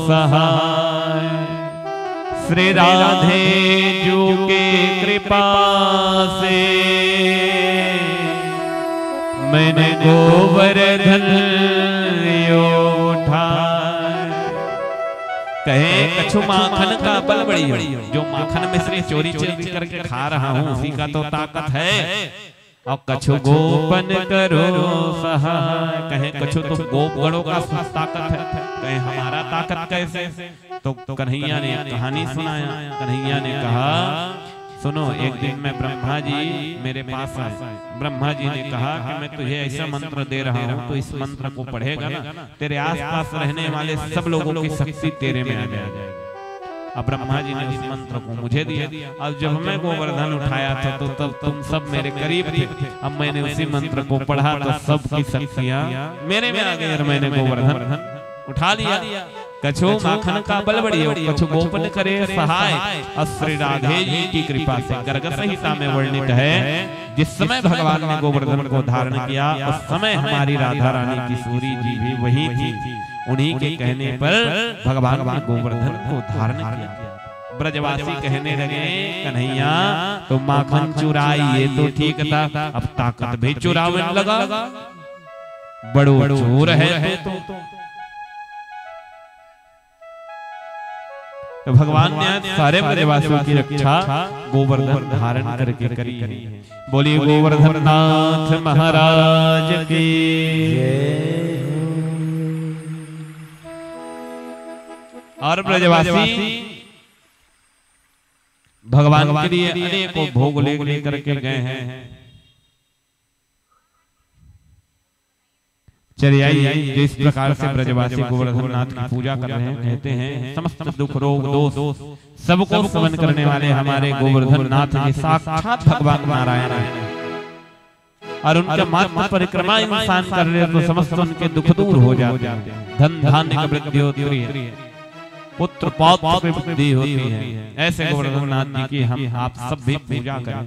सहाय। श्री राधे जू के कृपा से मैंने गोवर्धन उठा। कहे कछु माखन का बल बड़ी हो, जो माखन मिश्री चोरी चोरी करके खा रहा हूँ उसी का तो ताकत है। और कछु गोपन करो सहाय, कहे कछु तो गोपगणों का ताकत है, कहे हमारा ताकत कैसे। तो कन्हैया ने कहानी सुनाया। कन्हैया ने कहा सुनो, एक दिन मैं ब्रह्मा जी मेरे पास आए। ब्रह्मा जी ने कहा कि मैं तुझे ऐसा मंत्र दे रहा हूँ, तो इस मंत्र को पढ़ेगा ना तेरे आसपास रहने वाले सब लोगों की शक्ति तेरे में आ जाएगी। अब ब्रह्मा जी ने उस मंत्र को मुझे दिया। अब जब मैं गोवर्धन उठाया था तो तब तुम सब मेरे करीब थे। अब मैंने उसी मंत्र को पढ़ा तो सबकी शक्तियां मेरे में आ गई और मैंने गोवर्धन उठा लिया। कछु माखन का बल बढ़ियो, कछु गोपन करे सहाय। और श्री राधे जी की कृपा से गर्ग संहिता में वर्णित है, जिस समय भगवान ने गोवर्धन को धारण किया उस समय हमारी राधा रानी किशोरी जी भी वही थी। उन्हीं के कहने पर भगवान ने गोवर्धन को धारण किया। ब्रजवासी कहने लगे कन्हैया तो माखन चुराई ये तो ठीक था, अब ताकत भी चुराने लगा, बड़ो चोर है तो भगवान ने सारे ब्रजवासियों की रक्षा गोवर्धन धारण करके करी है। बोलिए गोवर्धन नाथ महाराज की। और ब्रजवासी भगवान के लिए अनेकों भोग लेकर के गए हैं। चलिए आइए जिस प्रकार से ब्रजवासी गोवर्धन नाथ की पूजा कर रहे हैं, कहते हैं समस्त दुख रोग दोष सबको समन करने वाले हमारे गोवर्धन नाथ जी साक्षात भगवान नारायण हैं। और उनके मात्र परिक्रमा इंसान कर रहे तो समस्त उनके दुख दूर हो जाते हैं। धन धान्य की वृद्धि होती है, पुत्र पौत्र की वृद्धि होती है। ऐसे गोवर्धन नाथ जी की हम आप सब भी पूजा करें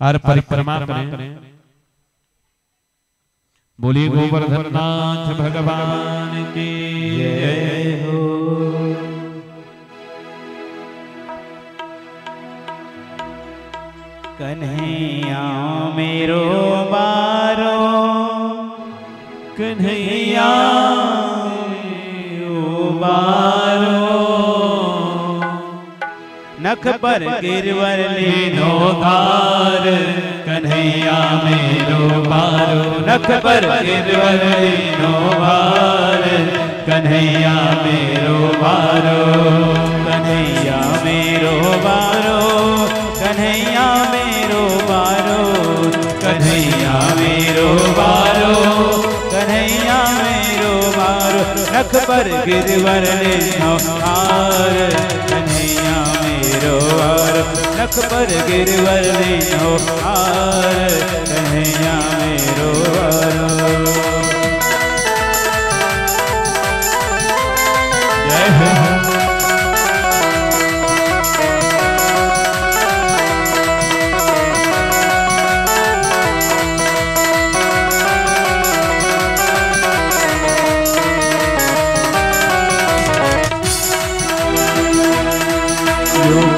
और परिक्रमा करें। बोलिए गोवर्धन नाथ भगवान की जय हो। कन्हैया मेरो बारो, कन्हैया मेरो बारो, नख पर गिरवर लीनो धार। कन्हैया मेरो बारो, नख पर गिरवर लीनो भार। कन्हैया मेरो बारो, कन्हैया मेरो बारो, कन्हैया मेरो बारो, कन्हैया मेरो बारो, कन्हैया मेरो बारो, नख पर गिरवर लीनो धार। कन्हैया मेरो बारो, नख पर गिरवर लीनो धार। कन्हैया मेरो बारो। जय हो।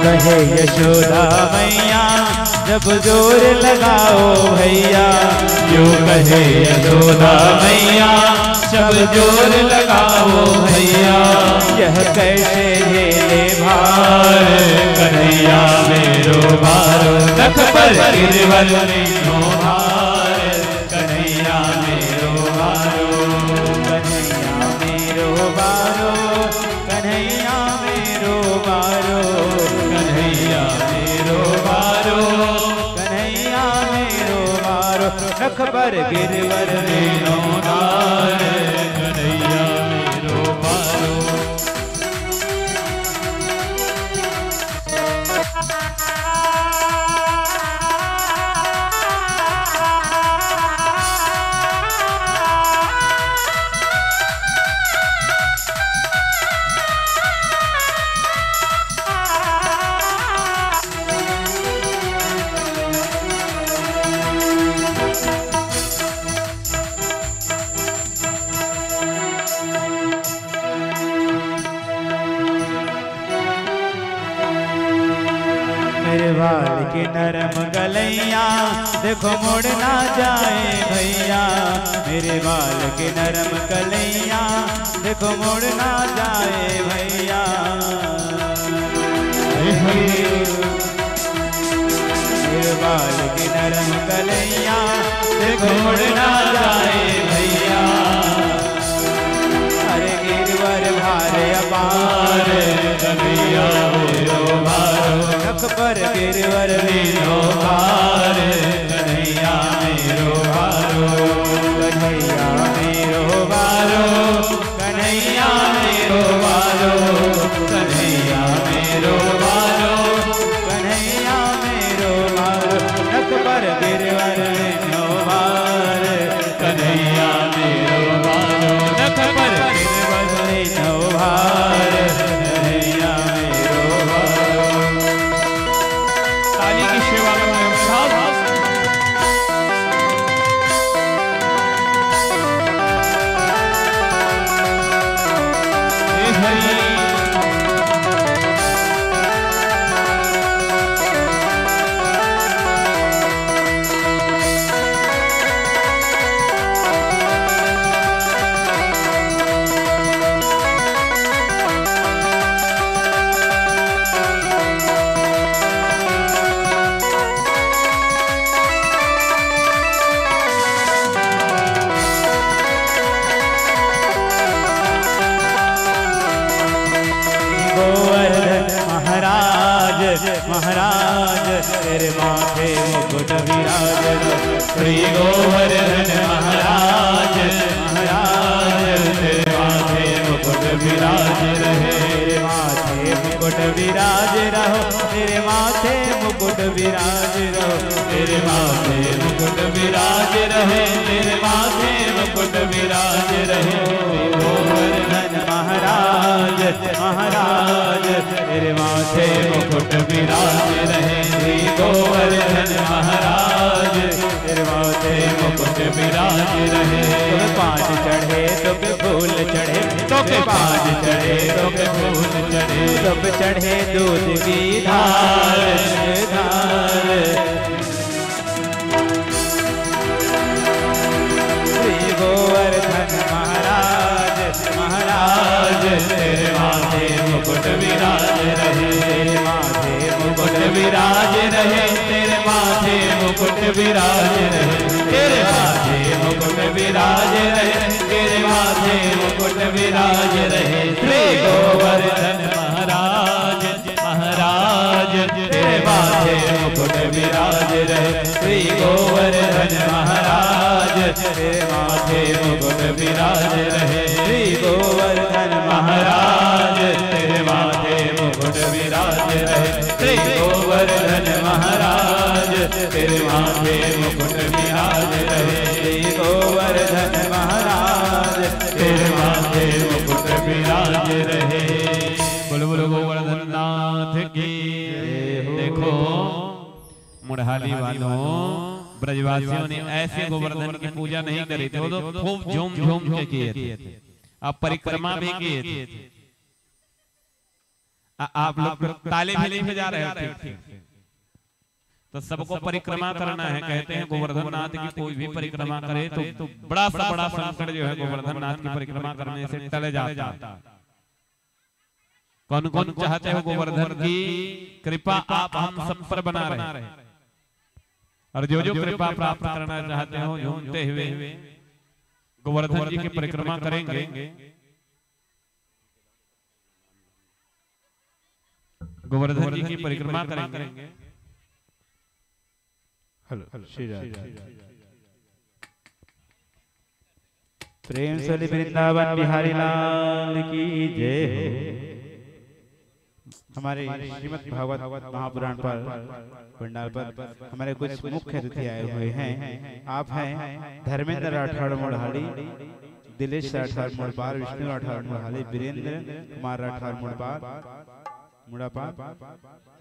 कहे यशोदा मैया जब जोर लगाओ भैया। जो कहे यशोदा मैया जब जोर लगाओ भैया। यह कैसे झेले भार। कन्हैया मेरो बारो, नख पर गिरवर लीनो भार। कन्हैया मेरो बारो, कन्हैया मेरो बारो, कन्हैया मेरो बारो, कन्हैया मेरो बारो, कन्हैया मेरो बारो, नख पर गिरवर लीनो धार। कन्हैया मेरो बारो। के नरम गलैया देखो मुड़ ना जाए भैया मेरे बाल के नरम कलैया, देखो मुड़ ना जाए भैया। मेरे बाल की नरम कलैया, देखो मुड़ ना जाए भैया। अरे गिरवर भारे अपार कन्हैया मेरो भारो, नख पर गिरवर वीनो भार कन्हैया मेरो भारो, कन्हैया मेरो भारो, कन्हैया मेरो भारो, कन्हैया मेरो भारो, कन्हैया मेरो भारो, नख पर गिरवर वीनो भार कन्हैया मेरो भारो, नख पर गिरवर वीनो भार कन्हैया मेरो भारो। ताली की सेवा में साथ महाराज तेरे माथे मुकुट विराज, श्री गोवर्धन महाराज, महाराज तेरे माथे मुकुट विराज रहे, तेरे माथे मुकुट विराज रहो, तेरे माथे मुकुट विराज रहो, तेरे माथे मुकुट विराज रहे, तेरे माथे मुकुट विराज रहे। गोवर्धन महाराज, महाराज तेरे माथे मुकुट विराज रहे, श्री गोवर्धन महाराज तेरे माथे मुकुट विराज रहे। तुम पाँच चढ़े तुम फूल चढ़े, तुम पाँच चढ़े तुम फूल चढ़े, तुम चढ़े दूध की धार धार। श्री गोवर्धन महाराज, महाराज तेरे माथे मुकुट विराज रहे, तेरे माथे मुकुट विराज रहे, तेरे माथे मुकुट विराज रहे, तेरे माथे मुकुट विराज रहे, तेरे माथे मुकुट विराज रहे। श्री गोवर्धन महाराज, महाराज तेरे माथे मुकुट विराज रहे, श्री गोवर्धन महाराज तेरे माथे मुकुट विराज रहे, श्री गोवर्धन महाराज तेरे माथे मुकुट विराज रहे, श्री गोवर्धन महाराज तेरे माथे मुकुट विराज रहे, श्री गोवर्धन महाराज तेरे माथे मुकुट विराज रहे। बोलो बोलो गोवर्धन नाथ की। देखो मुढ़ाली वालों, ब्रजवासियों ने ऐसे गोवर्धन की पूजा नहीं करी थी, वो तो खूब झूम झूम के किए थे, अब परिक्रमा भी किए थे। आप लोग ताले भी नहीं बजा रहे थे, तो सबको परिक्रमा करना है। कहते हैं गोवर्धन नाथ की कोई भी परिक्रमा करे तो बड़ा सा बड़ा संकट जो है गोवर्धन नाथ की परिक्रमा करने से टल जाता है। कौन कौन चाहते हो गोवर्धन की कृपा आप हम सब पर बना रहे, और जो जो कृपा प्राप्त करना चाहते हो झूमते हुए गोवर्धन जी की परिक्रमा करेंगे। गोवर्धन जी की परिक्रमा करेंगे। हेलो श्री प्रेम से वृंदावन बिहारी लाल की जय हो। हमारे श्रीमद् भागवत महापुराण पर पंडाल पर हमारे कुछ मुख्य अतिथि आए हुए हैं। आप हैं धर्मेंद्र राठौड़ मुढ़ाली, दिलेश राठौड़ मुड़पार, विष्णु राठौड़ मुढ़ाली, वीरेंद्र कुमार राठौड़ मुड़पार मुड़ापार,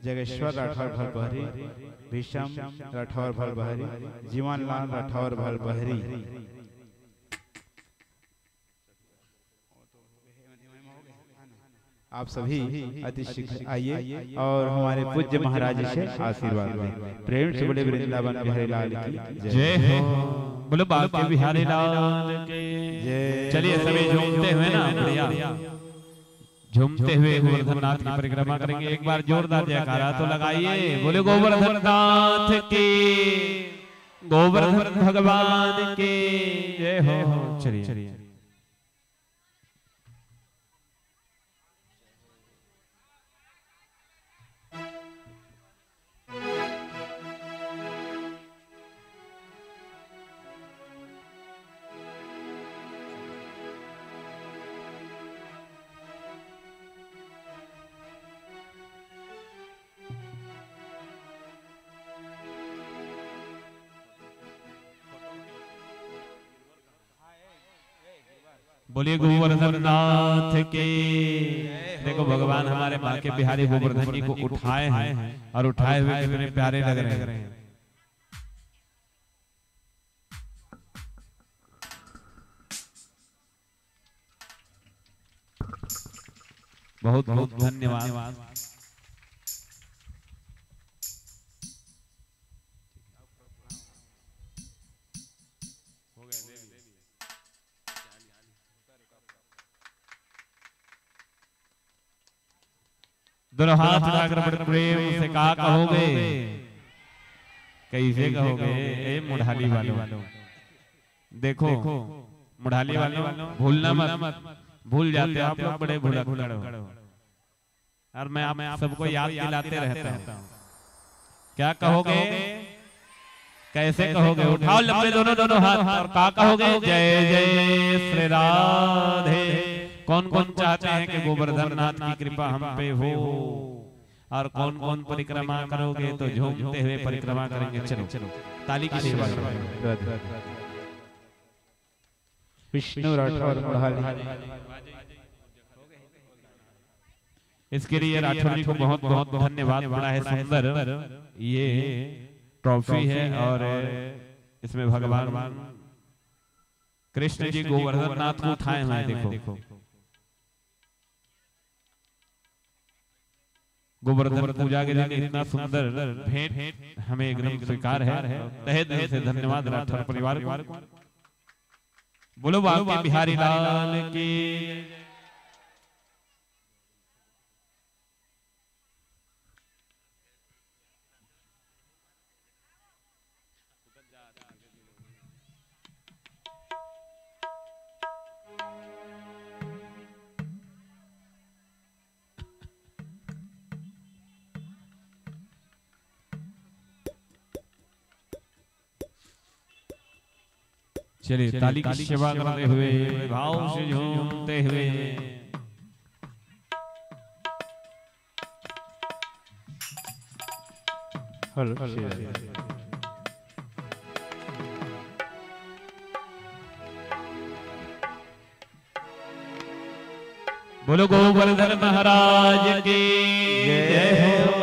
जगेश्वर राठौड़ भलबहरी, भीषम राठौड़ भलबहरी, जीवन लाल राठौड़ भलबहरी। आप सभी अति शीघ्र आइए और हमारे पूज्य महाराज से आशीर्वाद लें। प्रेम से बोले वृंदावन बिहारी लाल की जय हो। बोलो बांके बिहारी लाल के जय। चलिए सभी झूमते हुए ना बढ़िया झूमते हुए गोवर्धन नाथ की परिक्रमा करेंगे। एक बार जोरदार जयकारा तो लगाइए। बोले गोवर्धन नाथ की, गोवर्धन भगवान की जय हो। चलिए बोलिए गोवर्धन नाथ के। देखो भगवान हमारे बांके बिहारी गोवर्धन जी को उठाए हैं और उठाए हुए कितने प्यारे लग रहे हैं। बहुत बहुत धन्यवाद। दोनों हाथ उठाकर बड़े प्रेम से कहा कहोगे, कैसे कहोगे? ए मुढ़ाली वालों, देखो मुढ़ाली वालों भूलना मत, भूल जाते आप लोग बड़े भुलक्कड़ हो। और मैं आप सबको याद दिलाते रहता हूँ। क्या कहोगे, कैसे कहोगे? उठाओ लंबे दोनों हाथ और कहा कहोगे जय जय श्री राधे। कौन कौन चाहते हैं कि गोवर्धन नाथ की कृपा हम पे हो? और कौन कौन परिक्रमा करोगे? तो झूमते हुए परिक्रमा करेंगे। चलो ताली की सेवा करेंगे। विष्णु राठौर मुढ़ाली। इसके लिए राठौर जी को बहुत बहुत धन्यवाद। बड़ा है सुंदर ये ट्रॉफी है और इसमें भगवान कृष्ण जी गोवर्धन नाथ को उठाए हुए हैं। देखो गोवर्धन पूजा के दिन इतना सुंदर भेंट हमें एकदम स्वीकार है। तहे दिल से धन्यवाद राठौर परिवार को। बोलो बांके बिहारी लाल की। चलिए ताली की सेवा करते हुए भाव से झूमते हुए बोलो गोवर्धन महाराज की जय हो।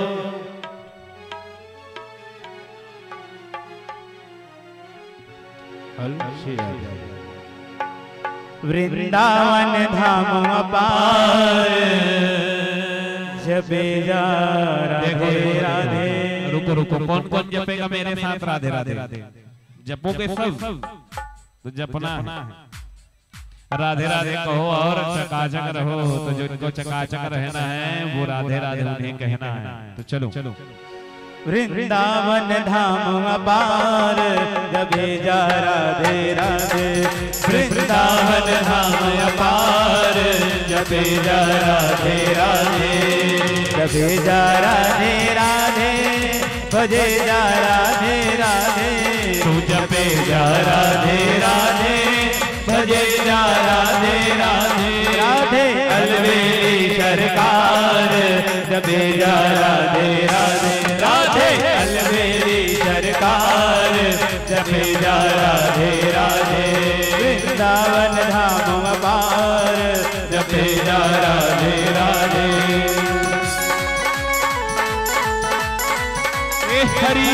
वृंदावन धाम अपार जपे जा राधे राधे। रुको कौन कौन जपेगा मेरे साथ राधे राधे? जपोगे सब तो जपना है। राधे राधे कहो और चकाचक रहो। तो जिनको चकाचक रहना है वो राधे राधे उन्हें कहना है। तो चलो वृंदावन धाम अपार जपे जा राधे राधे। वृंदावन धाम अपार जपे जा राधे राधे। जपे जा राधे राधे भजे जा राधे राधे। तू जपे जा राधे राधे भजे जा राधे राधे। राधे अलवेली सरकार जपे जा राधे राधे। राधे अलवेली सरकार जपे जा राधे राधे। वृंदावन धाम अपार जपे जा राधे राधे। हरी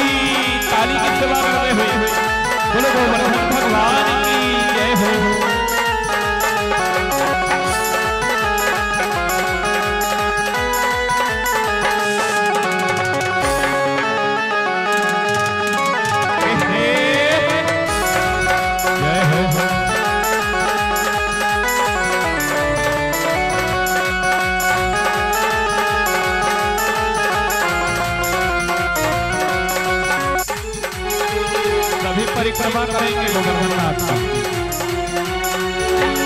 ताली की सेवा करते हुए बोलो गोवर्धन भगवान की जय हो।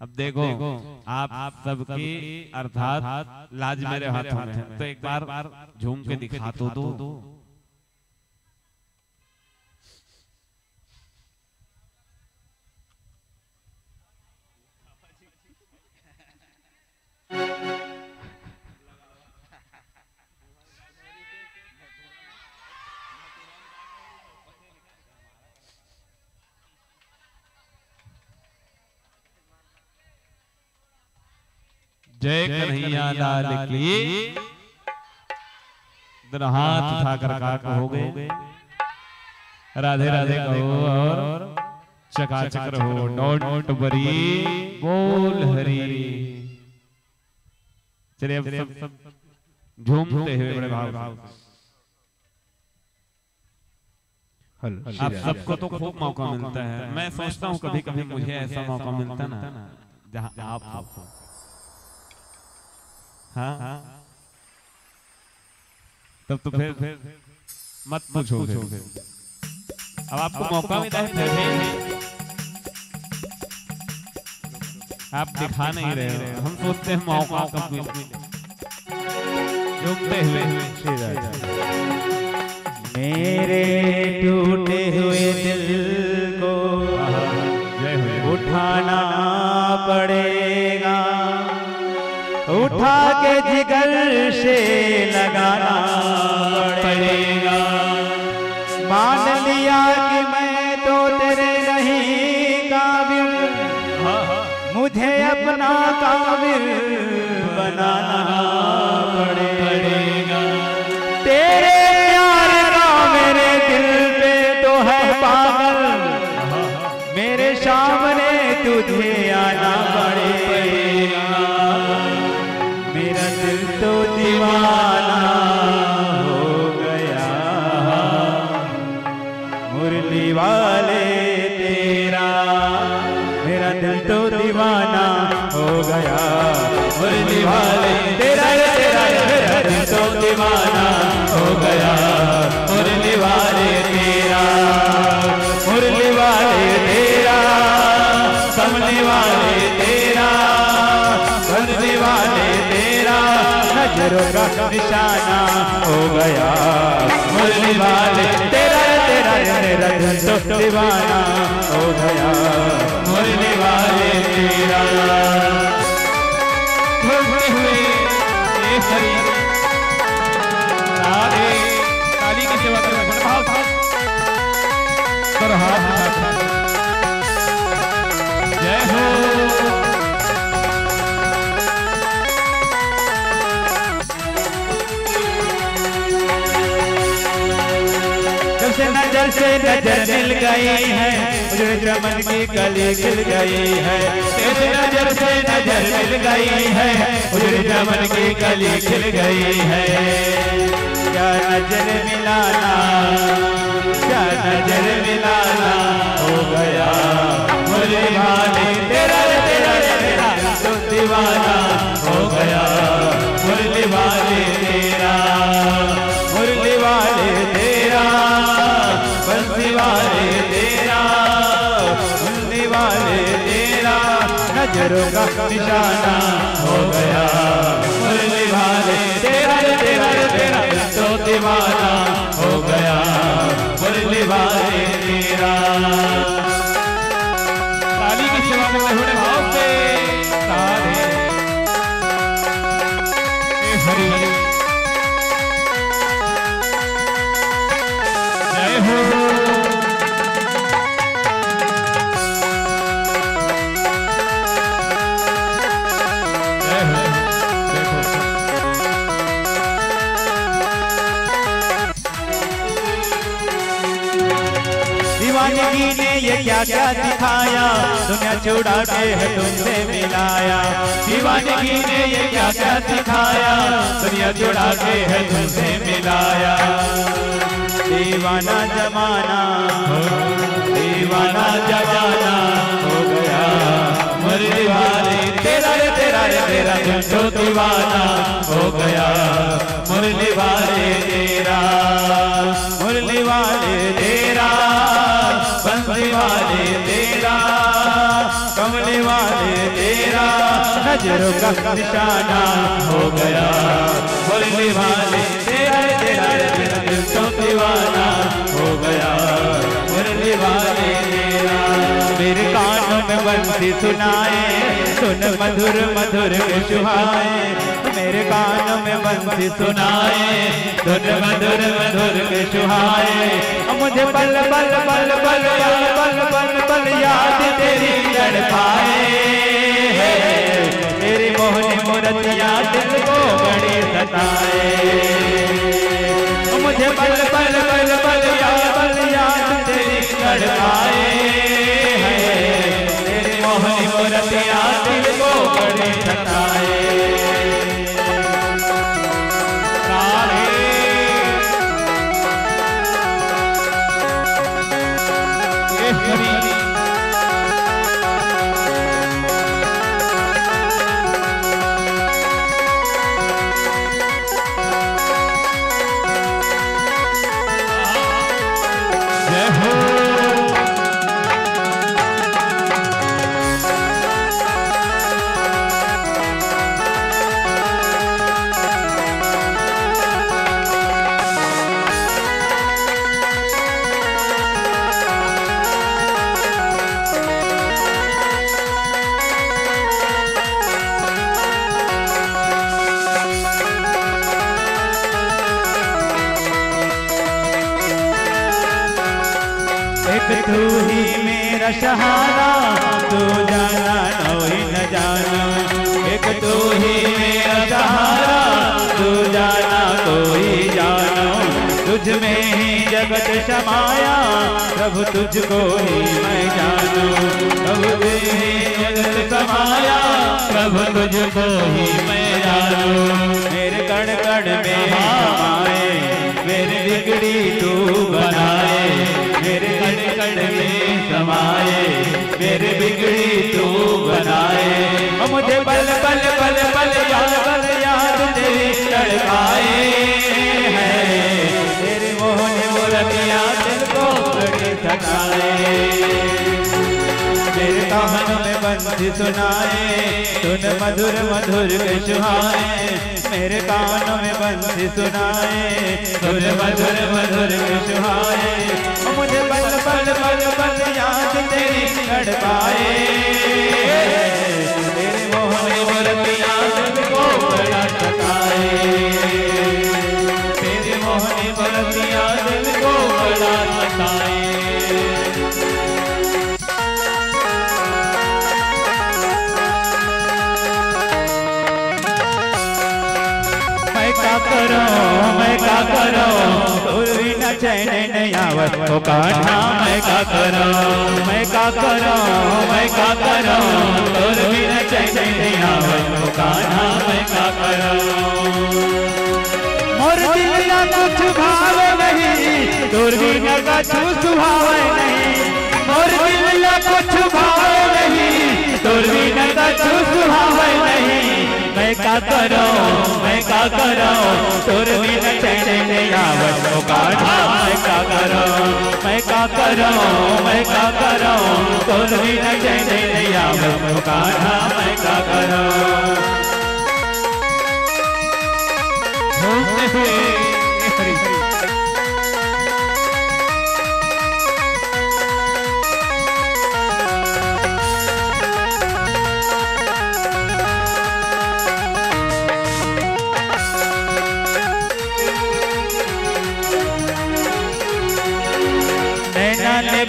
अब देखो आप सबकी अर्थात लाज मेरे हाथों में है, तो एक बार झूम के दिखा तो दो। जय कन्हैया लाल की। हाथ उठाकर का कहोगे राधे राधे कहो और चकाचक रहो। डोंट वरी बोल हरी। चलिए अब सब झूमते हुए बड़े भाव। आप सबको तो खूब मौका मिलता है। मैं सोचता हूँ कभी कभी मुझे ऐसा मौका मिलता ना जहाँ आप हो। हाँ तब तो फिर मत पूछो। अब आपको मौका मिला है फिर आप दिखा नहीं रहे हो। हम सोचते हैं मौका कब मिले। झूमते हुए मेरे टूटे हुए दिल को उठाना पड़ेगा, उठा के जिगर से लगाना पड़ेगा। मान लिया कि मैं तो तेरे नहीं काबिल, मुझे अपना काबिल बनाना पड़ेगा। तेरे प्यार का मेरे दिल पे तो है पागल, मेरे सामने तुझे आना पड़ेगा। मेरा दिल तो दीवाना हो गया, मुरली वाले तेरा। मेरा दिल तो दीवाना हो गया, मुरली वाले तेरा। मेरा दिल तो दीवाना हो गया, मुरली वाले तेरा। मुरली वाले तेरा, समझने वाले तेरा, समझने वाले तेरा। नजरों का निशाना हो गया, मुरली वाले तेरा। मेरा दिल तो दीवाना हो गया, मुरली वाले तेरा। झूमते हुए राधे काली की सेवा करने बड़ा भाव था। जय हो। नजर से नजर मिल गई है, मुझे चमन की कली खिल गई है। नजर से नजर मिल गई है, मुझे चमन की कली खिल गई है। क्या नजर मिलाना, क्या नजर मिलाना हो गया, मुरली वाले तेरा। तेरा तो दीवाना हो गया, मुरली वाले तेरा। मुरली वाले तेरा, बंसी वाले तेरा, मुरली वाले तेरा। नजरों का निशाना हो गया, मुरली वाले तेरा। तेरा तो दीवाना हो गया, मुरली वाले तेरा। काली की सेवा में बड़े भाव से राधे हरि हरि। जय हो। जय हो। देखो दीवानगी ने ये क्या क्या दिखाया, दुनिया छुड़ा के है तुमसे मिलाया। दीवानगी ने ये क्या क्या दिखाया, दुनिया छुड़ा के है तुमसे मिलाया। दीवाना जमाना, दीवाना जमाना हो गया, मुरली वाले तेरा। तेरा दिल तो दीवाना हो गया, मुरली वाले तेरा। मुरली वाले तेरा, बंसी वाले तेरा, कमली वाले तेरा। नजरों का निशाना हो गया। बोलने वाले तेरा तेरा तेरा दिल तो दीवाना हो गया। बोलने वाले तेरा मेरे कानों में बंसी सुनाए, सुन मधुर मधुर के सुहाए। मेरे कानों में बंसी सुनाए, सुन मधुर मधुर के सुहाए। मुझे पल पल पल पल पल पल पल याद तेरी तड़पाए। तेरी मोहनी मूर्तियाँ दिल को बड़ी सताए। मुझे पल पल पल पल याद तेरी तड़पाए। तेरी मोहनी मूर्तियाँ दिल को बड़ी सताए। तू ही मेरा सहारा, तू जाना कोई न जाना। एक तू ही मेरा सहारा, तू जाना कोई जानो। तुझ में ही जगत समाया, प्रभु तुझको ही मैं जानू। प्रभु में ही जगत समाया, प्रभु तुझको ही मैं जानू। मेरे कण कण में समाए, मेरी बिगड़ी तू बनाए। मेरे कण कण में समाए, मेरे बिगड़ी तू बनाए। मुझे पल पल पल पल याद तेरी तड़पाए हैं। तेरे मोहनी मूर्तियाँ दिल को बड़ी सताए। मेरे कानों में बंसी सुनाए, सुन मधुर मधुर के सुहाए। मेरे कानों में बंसी सुनाए, सुन मधुर मधुर के सुहाए। मुझे पल पल पल पल याद तेरी तड़पाए। तेरे मोहनी मूर्तियाँ दिल को बड़ा सताए। तेरे मोहनी मूर्तियाँ दिल को बड़ा सताए। मैं क्या करूं तोर बिना चैन नहीं आवत ओ कान्हा। मैं क्या करूं, मैं क्या करूं, मैं क्या करूं तोर बिना चैन नहीं आवत ओ कान्हा। मैं क्या करूं मोर दिलिया कुछ भावे नहीं, तोर बिना कुछ सुहावे नहीं। मोर दिलिया कुछ भावे नहीं, तोर बिना कुछ सुहावे नहीं। मैं क्या करूं, मैं क्या करूं तोर बिना चैन नहीं आवत ओ कान्हा। मैं क्या करूं, मैं क्या करूं, मैं क्या करूं तोर बिना चैन नहीं आवत ओ कान्हा। मैं क्या करूं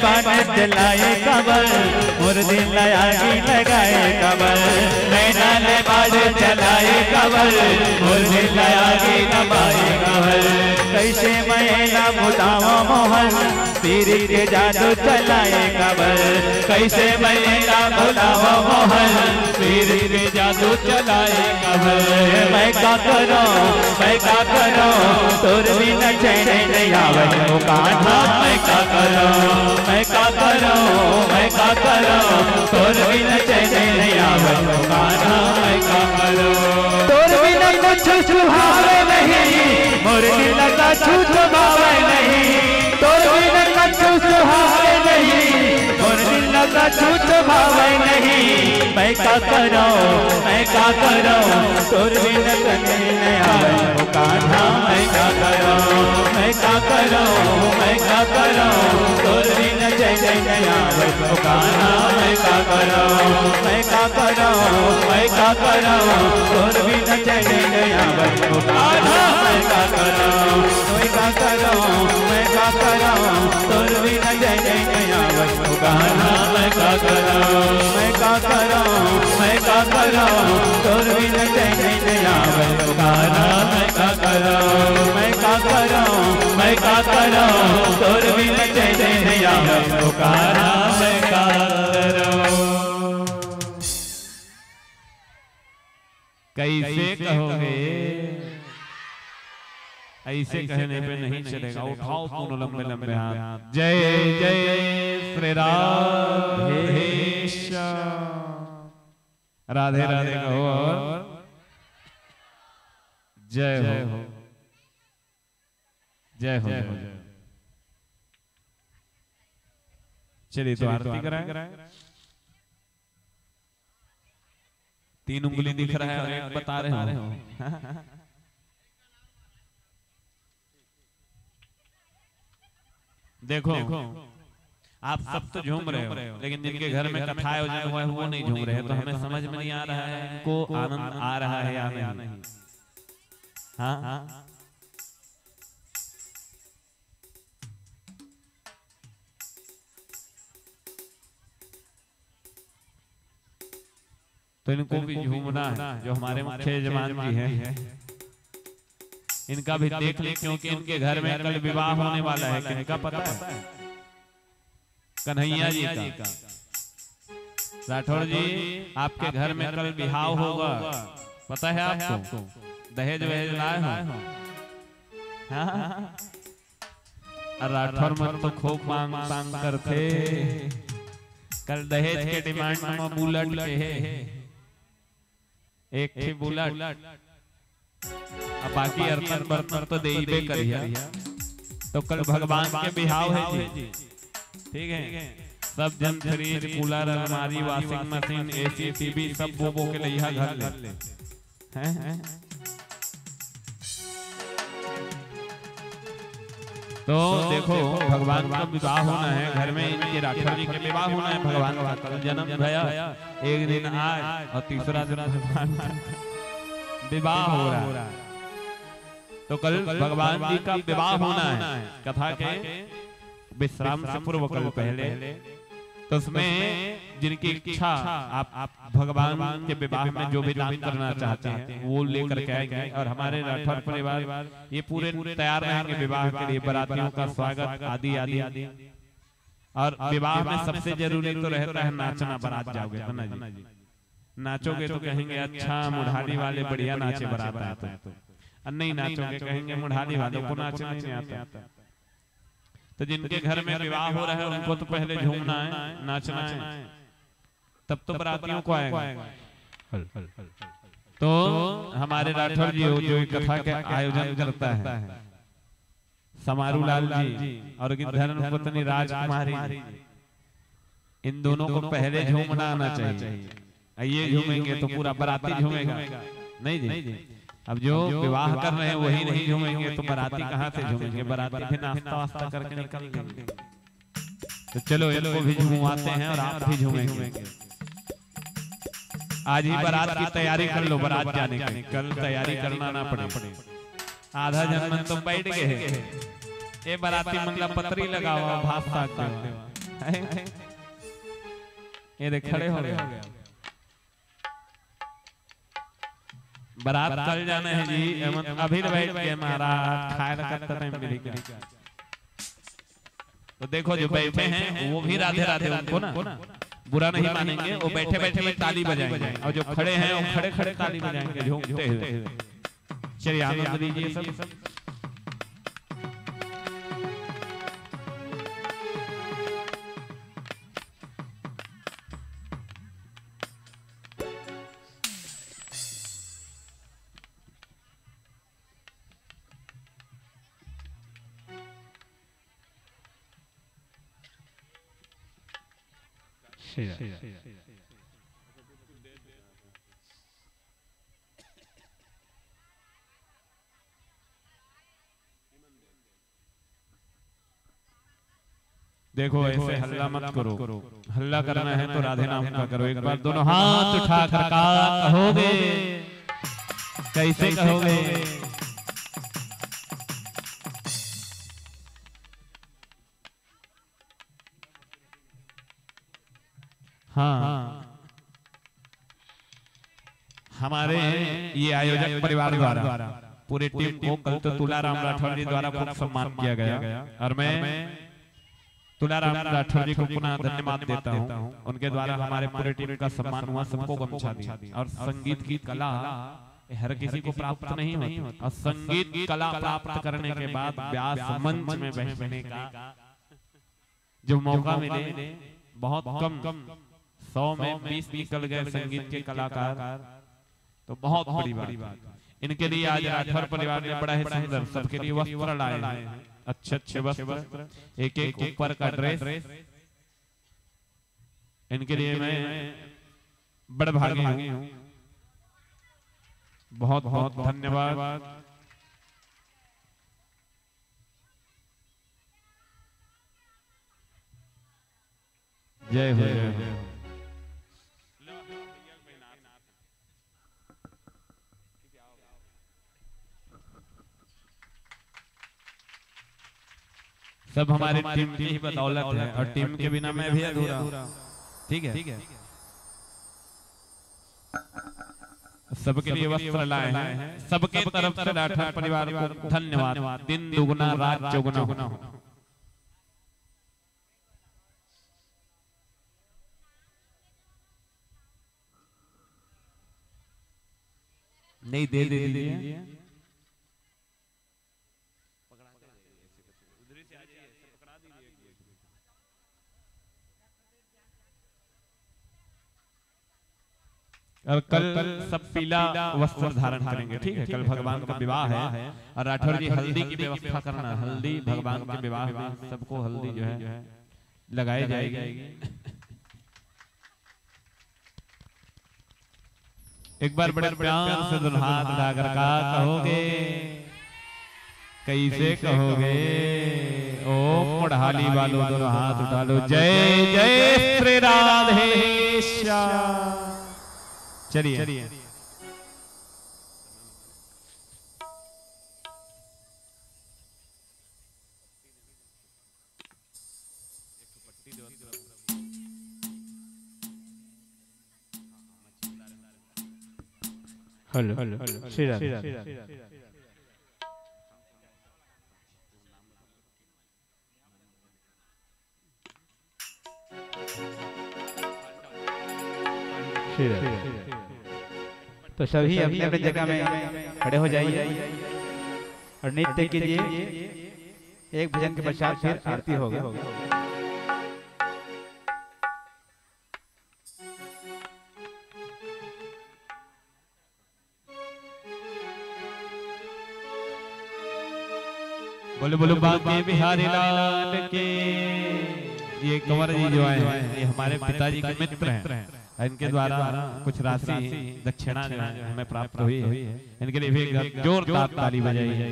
बाण चलाए कबर, मोर दिल आगे लगाए कबर। नैना ने बाण चलाए कबर, मोर दिल आगे लगाए कबर। कैसे मैं ना बुलावा मोहन, पीर के जादू चलाए कबर। कैसे मैं ना बुलावा मोहन, पीर के जादू चलाए कबर। मैं क्या करूं, मैं क्या करूं तोर बिना चैन नहीं आवत ओ कान्हा। मैं क्या करूं, मैं क्या करूं, मैं क्या करूं तोर बिना चैन नहीं आवत ओ कान्हा। मैं क्या करूं तोर बिना कुछ सुहावे नहीं, मोर दिल का कुछ सुहावे नहीं। तोर बिना कुछ सुहावे नहीं, मोर दिल का झूठ भावे नहीं। मैं का करो मैं का करो तोर बिन कने न आवे ओ कान्हा। मैं का करो मैं का करो मैं का करो तोर बिन जय जय न आवे ओ कान्हा। मैं का करो मैं का करो मैं का करो तोर बिन जय जय न आवे ओ कान्हा। मैं का करो मैं का करो मैं का करो तोर बिन जय जय न आवे ओ कान्हा। मैं का करो मैं का करो मैं का करो तोर बिन जय जय न आवे ओ कान्हा। मैं का करो मैं का करो मैं का करो तोर बिन जय जय न आवे ओ कान्हा। मैं का करो। कैसे कहोगे, ऐसे कहने पे नहीं चलेगा। उठाओ दोनों लंबे लंबे हाथ। जय जय श्री राधेश्याम। राधे राधे कहो और जय हो जय हो। चलिए तो आरती कराएं। 3 उंगली दिख रहा है और एक बता रहे हो। देखो आप सब तो झूम रहे हो, लेकिन जिनके घर में कथा आयोजन हुआ है वो नहीं झूम रहे हैं। तो हमें समझ में नहीं आ रहा है इनको आनंद आ रहा है या नहीं। हाँ तो इनको भी झूमना है। जो हमारे मुख्य यजमान जी हैं इनका भी देख ले, क्योंकि इनके घर में कल विवाह होने वाला है। किनका पता है? कन्हैया जी का। राठौर जी आपके घर में कल विवाह होगा, पता है आपको? दहेज वहेज लाए हो? राठौर मत तो खूब मांग मांग करते। कल दहेज के डिमांड में बुलेट के है, एक थी बुलेट, अब बाकी अर्पण बर्तन तो दे ही करिया। तो कल भगवान के बिहाव है जी, ठीक है। सब जन फ्रिज कूलर अलमारी वॉशिंग मशीन एसी टीवी सब बोबो के लिए घर ले हैं। तो देखो भगवान का विवाह होना है घर में, इनके राठौर जी के विवाह होना है। भगवान का कल जन्म भया, एक दिन आज और तीसरा दिन भगवान विवाह हो रहा है। तो कल भगवान जी का विवाह होना है कथा के विश्राम से पूर्व कल पहले। तो उसमें जिनकी इच्छा आप भगवान के विवाह में जो भी दान करना चाहते हैं वो लेकर के आएंगे। और हमारे राठौर परिवार ये पूरे तैयार रहेंगे विवाह के लिए, बारातियों का स्वागत आदि आदि आदि। और विवाह में सबसे जरूरी तो रहता है नाचना। बारात जाओगे तो ना जी, नाचोगे तो कहेंगे अच्छा मुढ़ाली वाले बढ़िया नाचे बारात आए तो, और नहीं नाचोगे कहेंगे मुढ़ाली वालों को नाचना नहीं आता। तो जिनके घर में विवाह हो रहा है उनको तो पहले झूमना है, नाचना है, तब तो बारातियों को आएगा। तो हमारे राठौर जी जो कथा के आयोजन करता है समारू लाल जी और धर्म पत्नी राजकुमारी, इन दोनों को पहले झूमना आना चाहिए। ये झूमेंगे तो पूरा बाराती झूमेगा नहीं जी। अब जो विवाह कर रहे हैं वही नहीं झूमेंगे तो बाराती कहाँ से झूमेंगे? बाराती फिर नाश्ता वास्ता करके निकल गए। तो चलो इनको भी झूमवाते हैं और आप भी झूमेंगे। आज ही बारात की तैयारी कर लो, बारात जाने की कल तैयारी करना ना पड़े। आधा जन्म तो बैठ गए हैं, ये बाराती मतलब पतरी लगाओ भात साग ये देख खड़े हो गए। बारात कल जाना है जी, अभी बैठ के महाराज खाए करता टाइम मिली। तो देखो जो बैठे हैं वो भी राधे राधे उनको ना बुरा नहीं मानेंगे। वो बैठे बैठे में ताली बजाएंगे और जो खड़े हैं वो खड़े खड़े ताली बजाएंगे झूमते हुए। चलिए आनंद लीजिए सब। देखो ऐसे हल्ला मत करो, हल्ला करना है तो राधे नाम का करो। एक बार दोनों हाथ उठा कर कहोगे, कैसे कहोगे? हाँ, हमारे ये आयोजक परिवार द्वारा पूरी टीम को कल तो तुलाराम राठौर जी द्वारा खूब सम्मान किया गया और मैं तुलाराम राठौर जी को पुनः धन्यवाद देता हूँ। उनके द्वारा हमारे पूरे टीम का सम्मान हुआ, सबको गमछा दिया। और संगीत की कला हर किसी को प्राप्त नहीं होती, और संगीत कला प्राप्त करने के बाद व्यास मंच में बैठने का जो मौका मिले, बहुत कम 100 में 20 निकल गए संगीत के कलाकार, तो बहुत बड़ी बात। इनके लिए आज राठौर परिवार ने बड़ा ही सुंदर सबके लिए वस्त्र लाए हैं, अच्छे वस्त्र, एक ऊपर का ड्रेस। इनके लिए मैं बड़ भागी हूँ, बहुत बहुत धन्यवाद। जय हो, जय हो। सब हमारे टीम की ही बदौलत है, और टीम के बिना मैं भी अधूरा। ठीक है, सबके लिए वस्त्र लाए हैं, सबके तरफ से राठौर परिवार को धन्यवाद। दिन दुगुना रात चौगुना हो। नहीं दे दीजिए। और कल सब पीला वस्त्र धारण करेंगे, ठीक है? कल भगवान का विवाह है, और राठौर जी हल्दी की व्यवस्था करना। हल्दी भगवान के विवाह में सबको हल्दी जो है लगाई जाएगी। एक बार बड़े प्यार से दोनों हाथ उठाकर कहोगे, कैसे कहोगे? ओम पढ़ाली वालों दोनों हाथ उठा लो। जय जय श्री राधेश्याम। चलिए हेलो श्री राधे। तो सभी अपने अपने जगह में खड़े हो जाइए और नृत्य कीजिए। एक भजन के पश्चात फिर आरती होगा। बोलो बोलो बांके बिहारी लाल के। ये कंवर जी जो आए हैं, ये हमारे पिताजी के मित्र हैं। इनके द्वारा कुछ राशि दक्षिणा जो है हमें प्राप्त हुई है। इनके लिए भी जोरदार ताली बजाइए।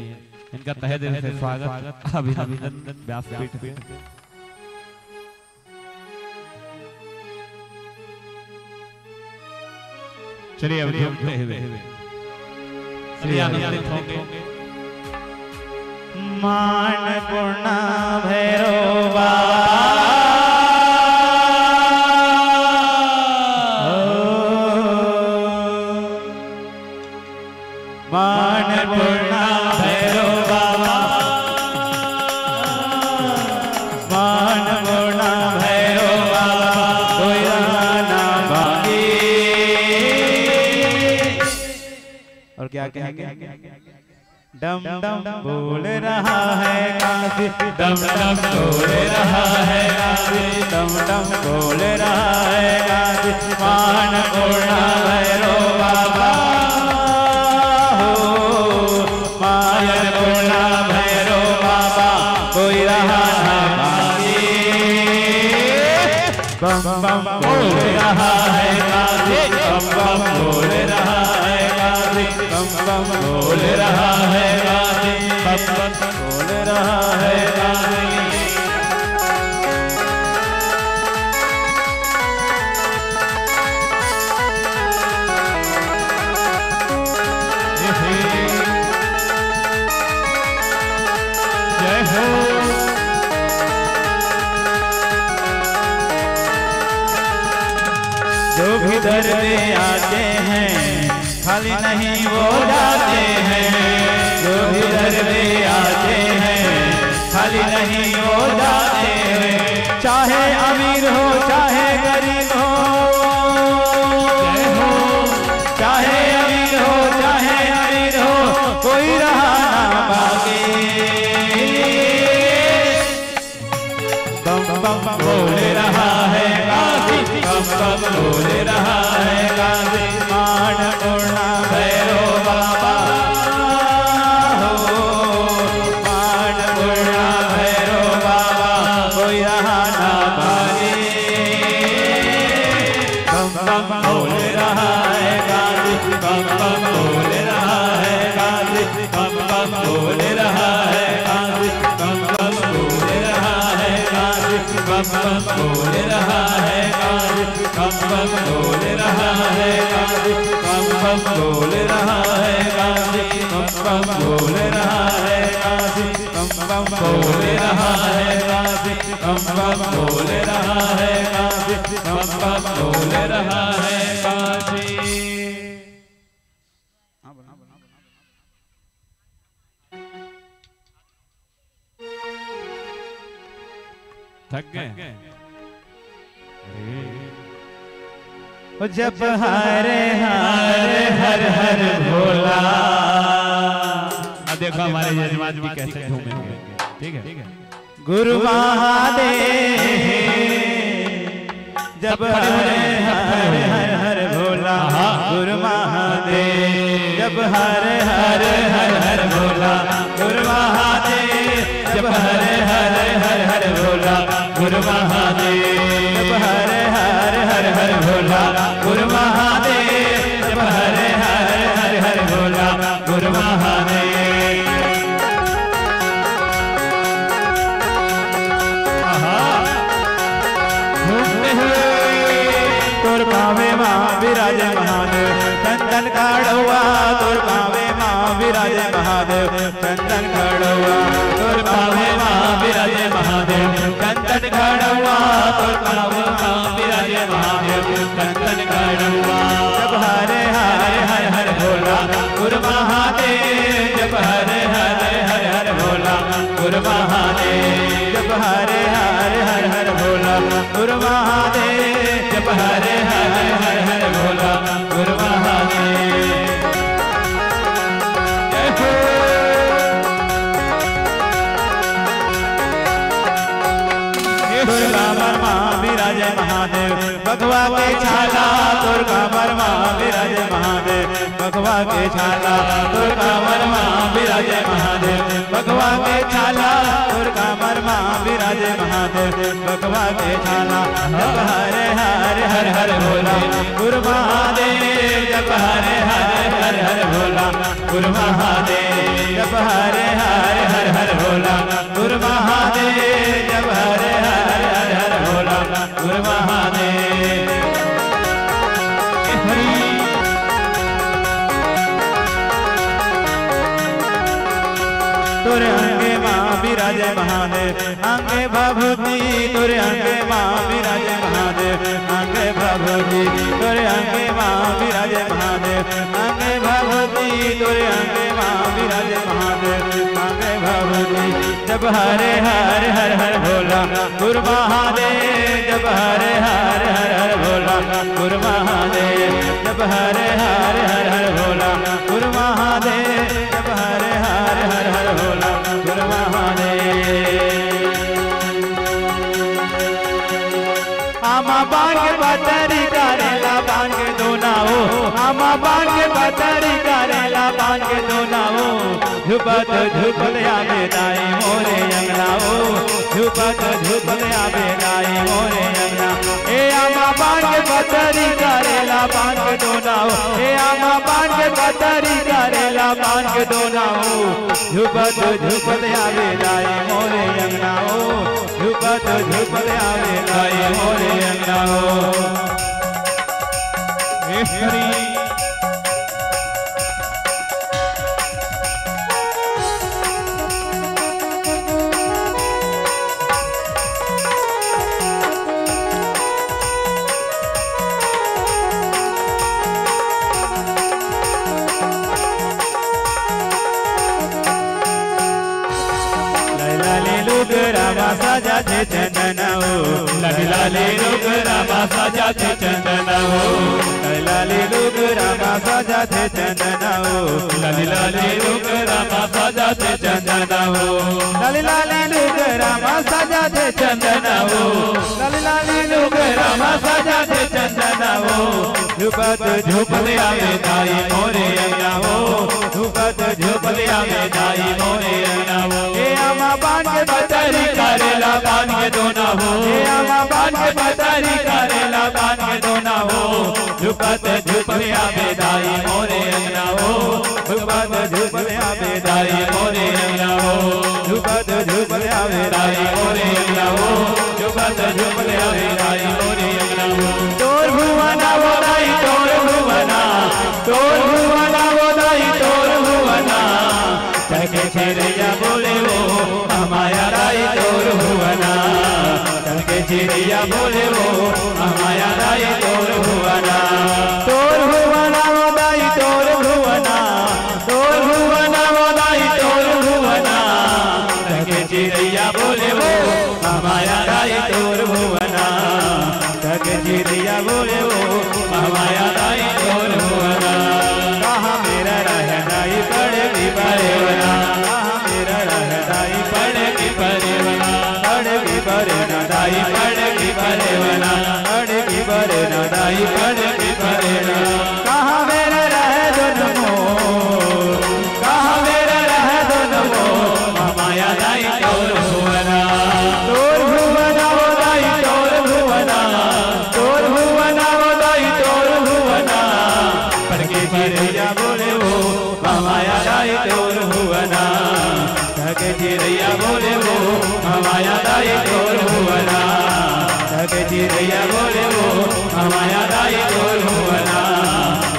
इनका तहे दिल से स्वागत, अभिनंदन व्यासपीठ पे। चलिए अब झूमते हुए चलिए आनंदित होंगे। मान पूर्णा भैरवा क्या कहेंगे? डम डम बोल रहा है काशी, डम डम बोल रहा है काशी, डम डम बोल रहा है काशी। मान पूर्णा भैरव बाबा हो, मान पूर्णा भैरव बाबा कोई रहा है बाकी। बम बम बम बोल रहा है गाजी, बम बम बोल रहा है गाजी, बम बम बोल रहा है गाजी। जो भी दर में आते हैं खाली नहीं वो जाते हैं, जो भी दर में आते हैं खाली नहीं वो जाते हैं। चाहे अमीर हो चाहे गरीब हो, चाहे अमीर हो चाहे गरीब हो, कोई रहा ना बाकी। बम बम बोल रहा है गाजी, बम बम बोल रहा है गाजी। मान उड़ना भैरो बाबा हो, मान उड़ना भैरो बाबा, कोई रहा ना बागी। बम बम बोल रहा है गाजी, बम बम बोल रहा है गाजी, बम बम बोल रहा है गाजी, बम बम बोल रहा है गाजी, बम बम बोल रहा है गाजी, बम बम बोल रहा है गाजी, बम बम बोल रहा है गाजी, बम बम बोल रहा है गाजी, बम बम बोल रहा है गाजी, बम बम बोल रहा है गाजी, बम बम बोल रहा है गाजी। थक गए? जब हरे हरे हर हर भोला। अब देखो हमारे यजमान जी कैसे झूमेंगे, ठीक है? गुरु महादेव जब हरे हरे हर हर भोला, गुरु महादेव जब हरे हरे हर हर भोला, गुरु महादेव जब हरे हरे हर हर भोला, गुरु महादेव जब हरे हरे हर हर भोला, गुरु महादेव जब हरे हरे हर हर भोला, गुरु महादेव। तोर पावे माँ विराजे महादेव, चंदन काढ़वा तोर पावे माँ विराजे महादेव, चंदन काढ़वा तोर पावे माँ विराजे महादेव, चंदन काढ़वा तोर पावे माँ विराजे महादेव, चंदन काढ़वा। जब हरे हरे हर हर भोला, गुरु महादेव जब हरे हरे हर हर भोला, गुरु महादेव जब हरे हरे हर हर भोला, गुरु महादेव जब हरे हरे हर हर भोला, गुरु महादेव। दुर्गा बर्मा विराजे महादेव, भगवा के छाला दुर्गा बर्मा विराजे महादेव, भगवा के छाला दुर्गा बर्मा विराजे महादेव, भगवा के छाला दुर्गा बर्मा विराजे महादेव, भगवा के छाला। जब हरे हरे हर हर भोला, गुरु महादेव जब हरे हरे हर हर भोला, गुरु महादेव जब हरे हरे हर हर भोला, गुरु महादेव जब हरे हरे हर हर भोला, गुरु महादेव। तुरे अंगे माँ विराजे महादेव, अंगे भभूति तुरे अंगे माँ विराजे महादेव, अंगे भभूति तुरे अंगे माँ विराजे महादेव, अंगे भभूति तुरे अंगे माँ विराजे महादेव, अंगे भभूति। जब हरे हरे हर हर भोला, गुरु महादेव जब हरे हरे हर हर भोला, गुरु महादेव जब हरे हरे हर हर भोला, गुरु महादेव जब हरे हरे हर हर भोला, गुरु महादेव। आमा बांग के बतरी करेला बांग के दोनाओ, आमा बांग के बतरी करेला बांग के दोनाओ, झुपत झुपत आवे दाई मोरे अंगनाओ, झुपत झुपत आवे लाई मोरे अंगना ए आमा बाण के पतरी करेला बाण के दोनाओ ए आमा बाण के पतरी करेला बाण के दोनाओ झुपत झुपत आवे लाई मोरे अंगना झुपत झुपत आवे लाई मोरे अंगना रामा साजा थे चंदनओ लाले लोग रामा साजा थे चंदनओ लाले लोग रामा साजा थे चंदनओ लाले लोग रामा साजा थे चंदनओ लाले लोग रामा साजा थे चंदनओ लाले लोग रामा साजा थे चंदनओ झुपत झुपत आवे दाई मोरे अंगनाओ झुपत झुपत आवे दाई मोरे अंगनाओ ए आमा बाण के पतरी करेला बाण के दोना हो ए आमा बाण के पतरी करेला बाण के दोना हो झुपत झुपत आवे दाई मोरे अंगनाओ झुपत झुपत आवे दाई मोरे अंगनाओ झुपत झुपत आवे दाई मोरे अंगनाओ झुपत झुपत आवे दाई मोरे अंगनाओ तोर भुवना वो दाई तोर भुवना तोर भुवना वो दाई तोर भुवना तके छेरिया बोले वो हमाया दाई तोर भुवना तके छेरिया बोले वो हमाया दाई तोर भुवना तोर भुवना वो दाई तोर भुवना तोर भुवना वो दाई तोर भुवना तके छेरिया बोले वो हमाया दाई तोर भुवना तके छेरिया बोले वो हमाया दाई तोर भुवना कहाँ मेरा रहनाई पड़ेगी परेवना कहाँ मेरा रहनाई पड़ेगी परेवना पड़ेगी परेना दाई पड़ेगी परेवना पड़ेगी परेना दाई पड़ेगी परेना कहाँ मेरा रह दोनों कहाँ मेरा रह दोनों हमाया दाई तोर भुवना तोर भुवना वो दाई तोर भुवना तोर भुवना वो दाई तोर भुवना पड़के चिड़ैया बोले वो हमाया दाई तोर भुवना धके चिड़ैया बोले वो हमाया दाई तोर भुवना धके चिड़ैया बोले वो हमाया दाई तोर भुवना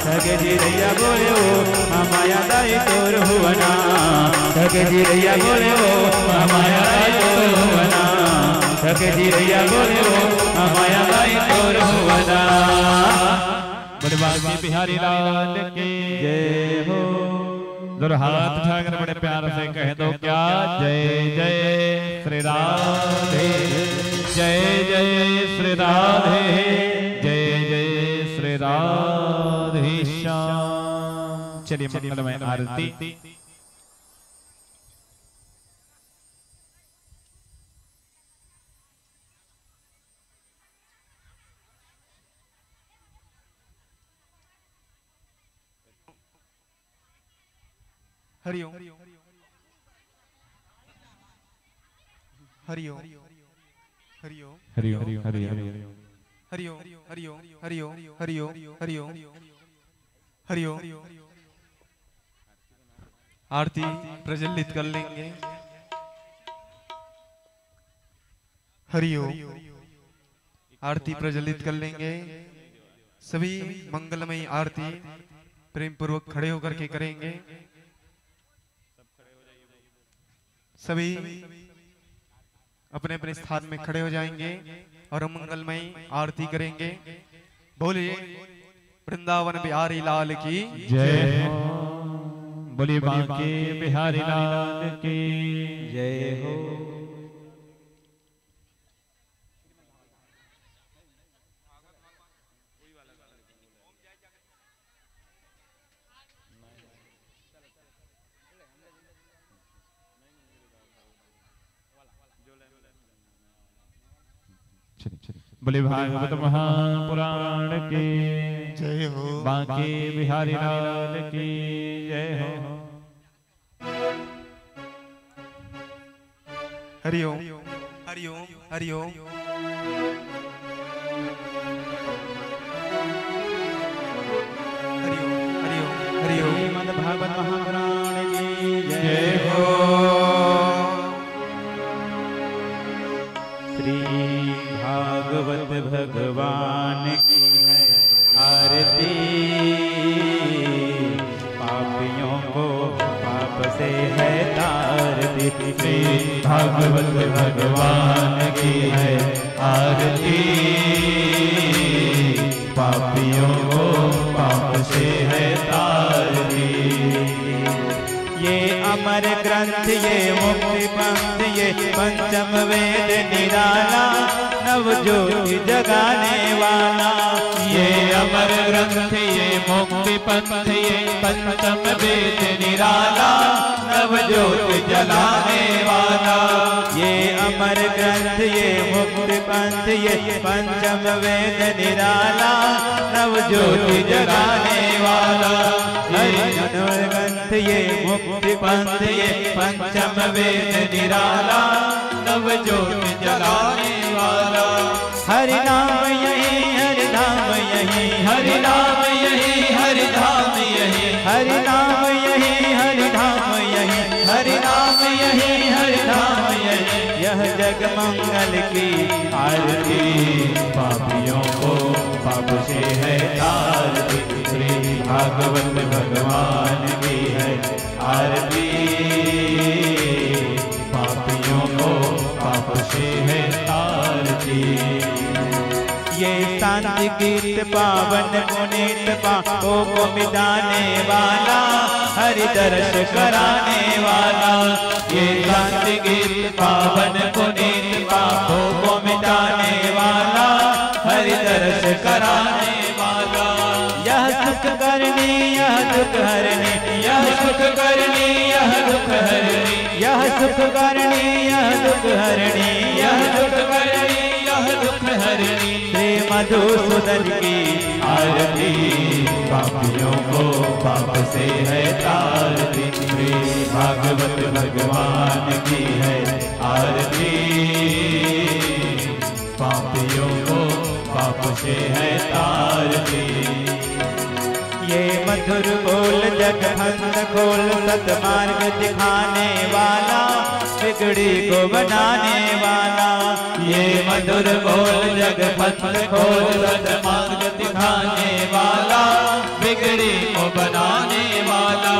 धके चिड़ैया बोले वो हमाया दाई तोर भुवना धके चिड़ैया बोले वो हमाया दाई तोर भुवना धके चिड़ैया बोले वो हमाया दाई तोर भुवना बड़े बाबा बिहारी लाल की जय हो जरा हाथ उठाकर बड़े प्यार से कह दो क्या जय जय श्री राधे जय जय श्री राधे जय जय श्री राधे श्याम। चलिए मंगलमय आरती। हरिओम हरिओम हरिओम हरिओम हरिओम हरिओम हरिओम हरिओम हरिओम हरिओम हरिओम आरती प्रज्वलित कर लेंगे। हरिओम आरती प्रज्वलित कर लेंगे। सभी मंगलमयी आरती प्रेम पूर्वक खड़े होकर के करेंगे। सभी अपने अपने स्थान में खड़े हो जाएंगे और मंगलमयी आरती करेंगे। बोलिए वृंदावन बिहारी लाल की जय हो। बोलिए बांके बिहारी लाल की जय हो। बोले भागवत महापुराण की जय हो। बांके बिहारी लाल की जय हो। हरिओम हरिओम हरिओम। श्रीमद् भागवत महापुराण की जय हो। श्री भागवत भगवान की है आरती, पापियों को पाप से है तारती। श्री भागवत भगवान की है आरती, पापियों को पाप से है तारती। ये अमर ग्रंथ ये मुक्ति पंथ ये पंचम वेद निराला, नव ज्योति जगाने वाला। ये अमर ग्रंथ ये मुक्ति पंथ ये पंचम वेद निराला, नव ज्योति जलाने वाला। ये अमर ग्रंथ ये मुक्ति पंथ ये पंचम वेद निराला, नव ज्योति जगाने वाला। अमर ग्रंथ ये मुक्ति पंथ ये पंचम वेद निराला, नव ज्योति जलाने वाला। हरि नाम यही हरि धाम यही, हरि नाम यही हरि धाम यही, हरि नाम यही हरि धाम यही, हरि नाम यही हरि धाम यही। यह जग मंगल की आरती, पापियों को पाप से है तारती। श्री भागवत भगवान की है आरती, पापियों को पाप से है तारती। ये शांति गीत पावन पुनीत पापों को मिटाने वाला, हरि दर्श कराने वाला। ये शांति गीत पावन पुनीत पापों को मिटाने वाला, हरि दर्श कराने वाला। यह सुख करनी यह दुख हरनी, यह सुख करनी यह दुख हरनी, यह सुख करनी यह दुख हरनी, यह दुख करनी यह दुख हरनी। श्री मधुसूदन की आरती, पापियों को पाप से है तारती। श्री भागवत भगवान की है आरती, पापियों को पाप से है तारती। ये मधुर बोल जगभंग खोल सतमार्ग दिखाने वाला, बिगड़ी को बनाने वाला। ये मधुर बोल जगभंग खोल सतमार्ग दिखाने वाला, बिगड़ी को बनाने वाला।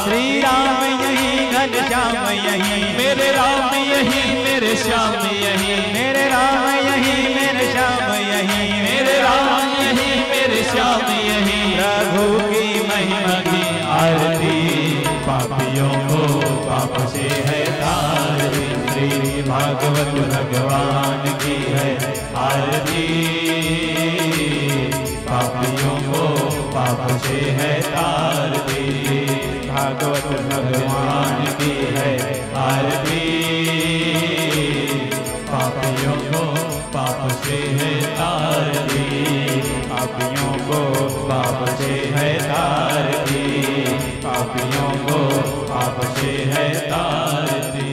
श्री राम यही घनश्याम यही, मेरे राम यही मेरे श्याम यही, मेरे राम यही मेरे श्याम यही, मेरे राम यही मेरे श्याम यही। प्रभु की महिमा की आरती, पापियों को पाप से है तारती। श्री भागवत भगवान की है आरती, पापियों को पाप से है तारती। भागवत भगवान की है आरती, पापियों को पाप से है तारती। पापियों को पाप से है तारती, पापियों को पाप से है तारती।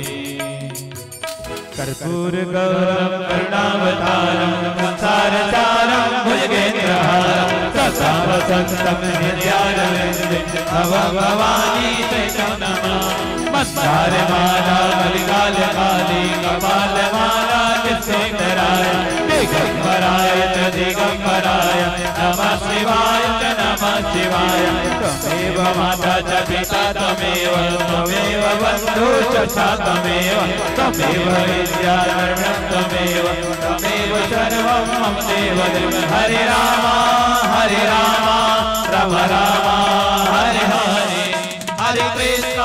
कर्पूर गौरम करुणावतारम संसार सारम भुजगेन्द्रहारम सदा वसंतम हृदयारविंदे भव भवानी तैतं नमः। मस्तार माला कलिकाल काली कपाल माला जिससे डराय, दिगंबराय च दिगंबराय नमः शिवाय च नमः शिवाय। त्वमेव माता च पिता त्वमेव, त्वमेव बन्धु च त्वमेव, त्वमेव विद्याधर्मं त्वमेव, त्वमेव सर्वं मम देव। हरे राम राम राम हरे हरे, हरे कृष्ण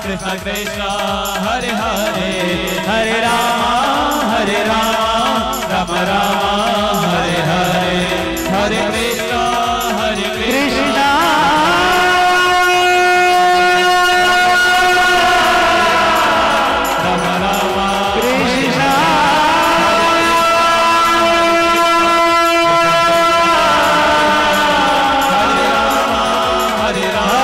कृष्ण कृष्ण हरे हरे। हरे राम राम राम हरे हरे, हरे कृष्ण कृष्ण राम राम कृष्ण हरे राम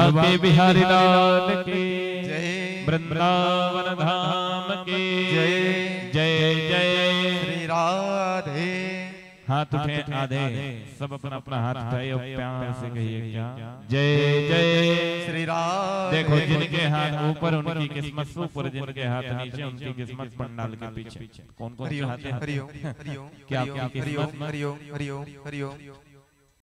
बांके बिहारी लाल की जय, वृंदावन धाम की जय, जय जय। श्री राधे। हाथ उठे आधे, सब अपना अपना हाथ उठाए और प्यार से कहिए क्या, जय जय श्री राधे। देखो जिनके हाथ ऊपर उनकी किस्मत ऊपर, जिनके हाथ नीचे उनकी किस्मत पंडाल के पीछे। कौन कौन चाहते हैं? हरिओम हरिओम क्या हरिओम आपकी हरिओम किस्मत में? हरिओम हरिओम हरिओम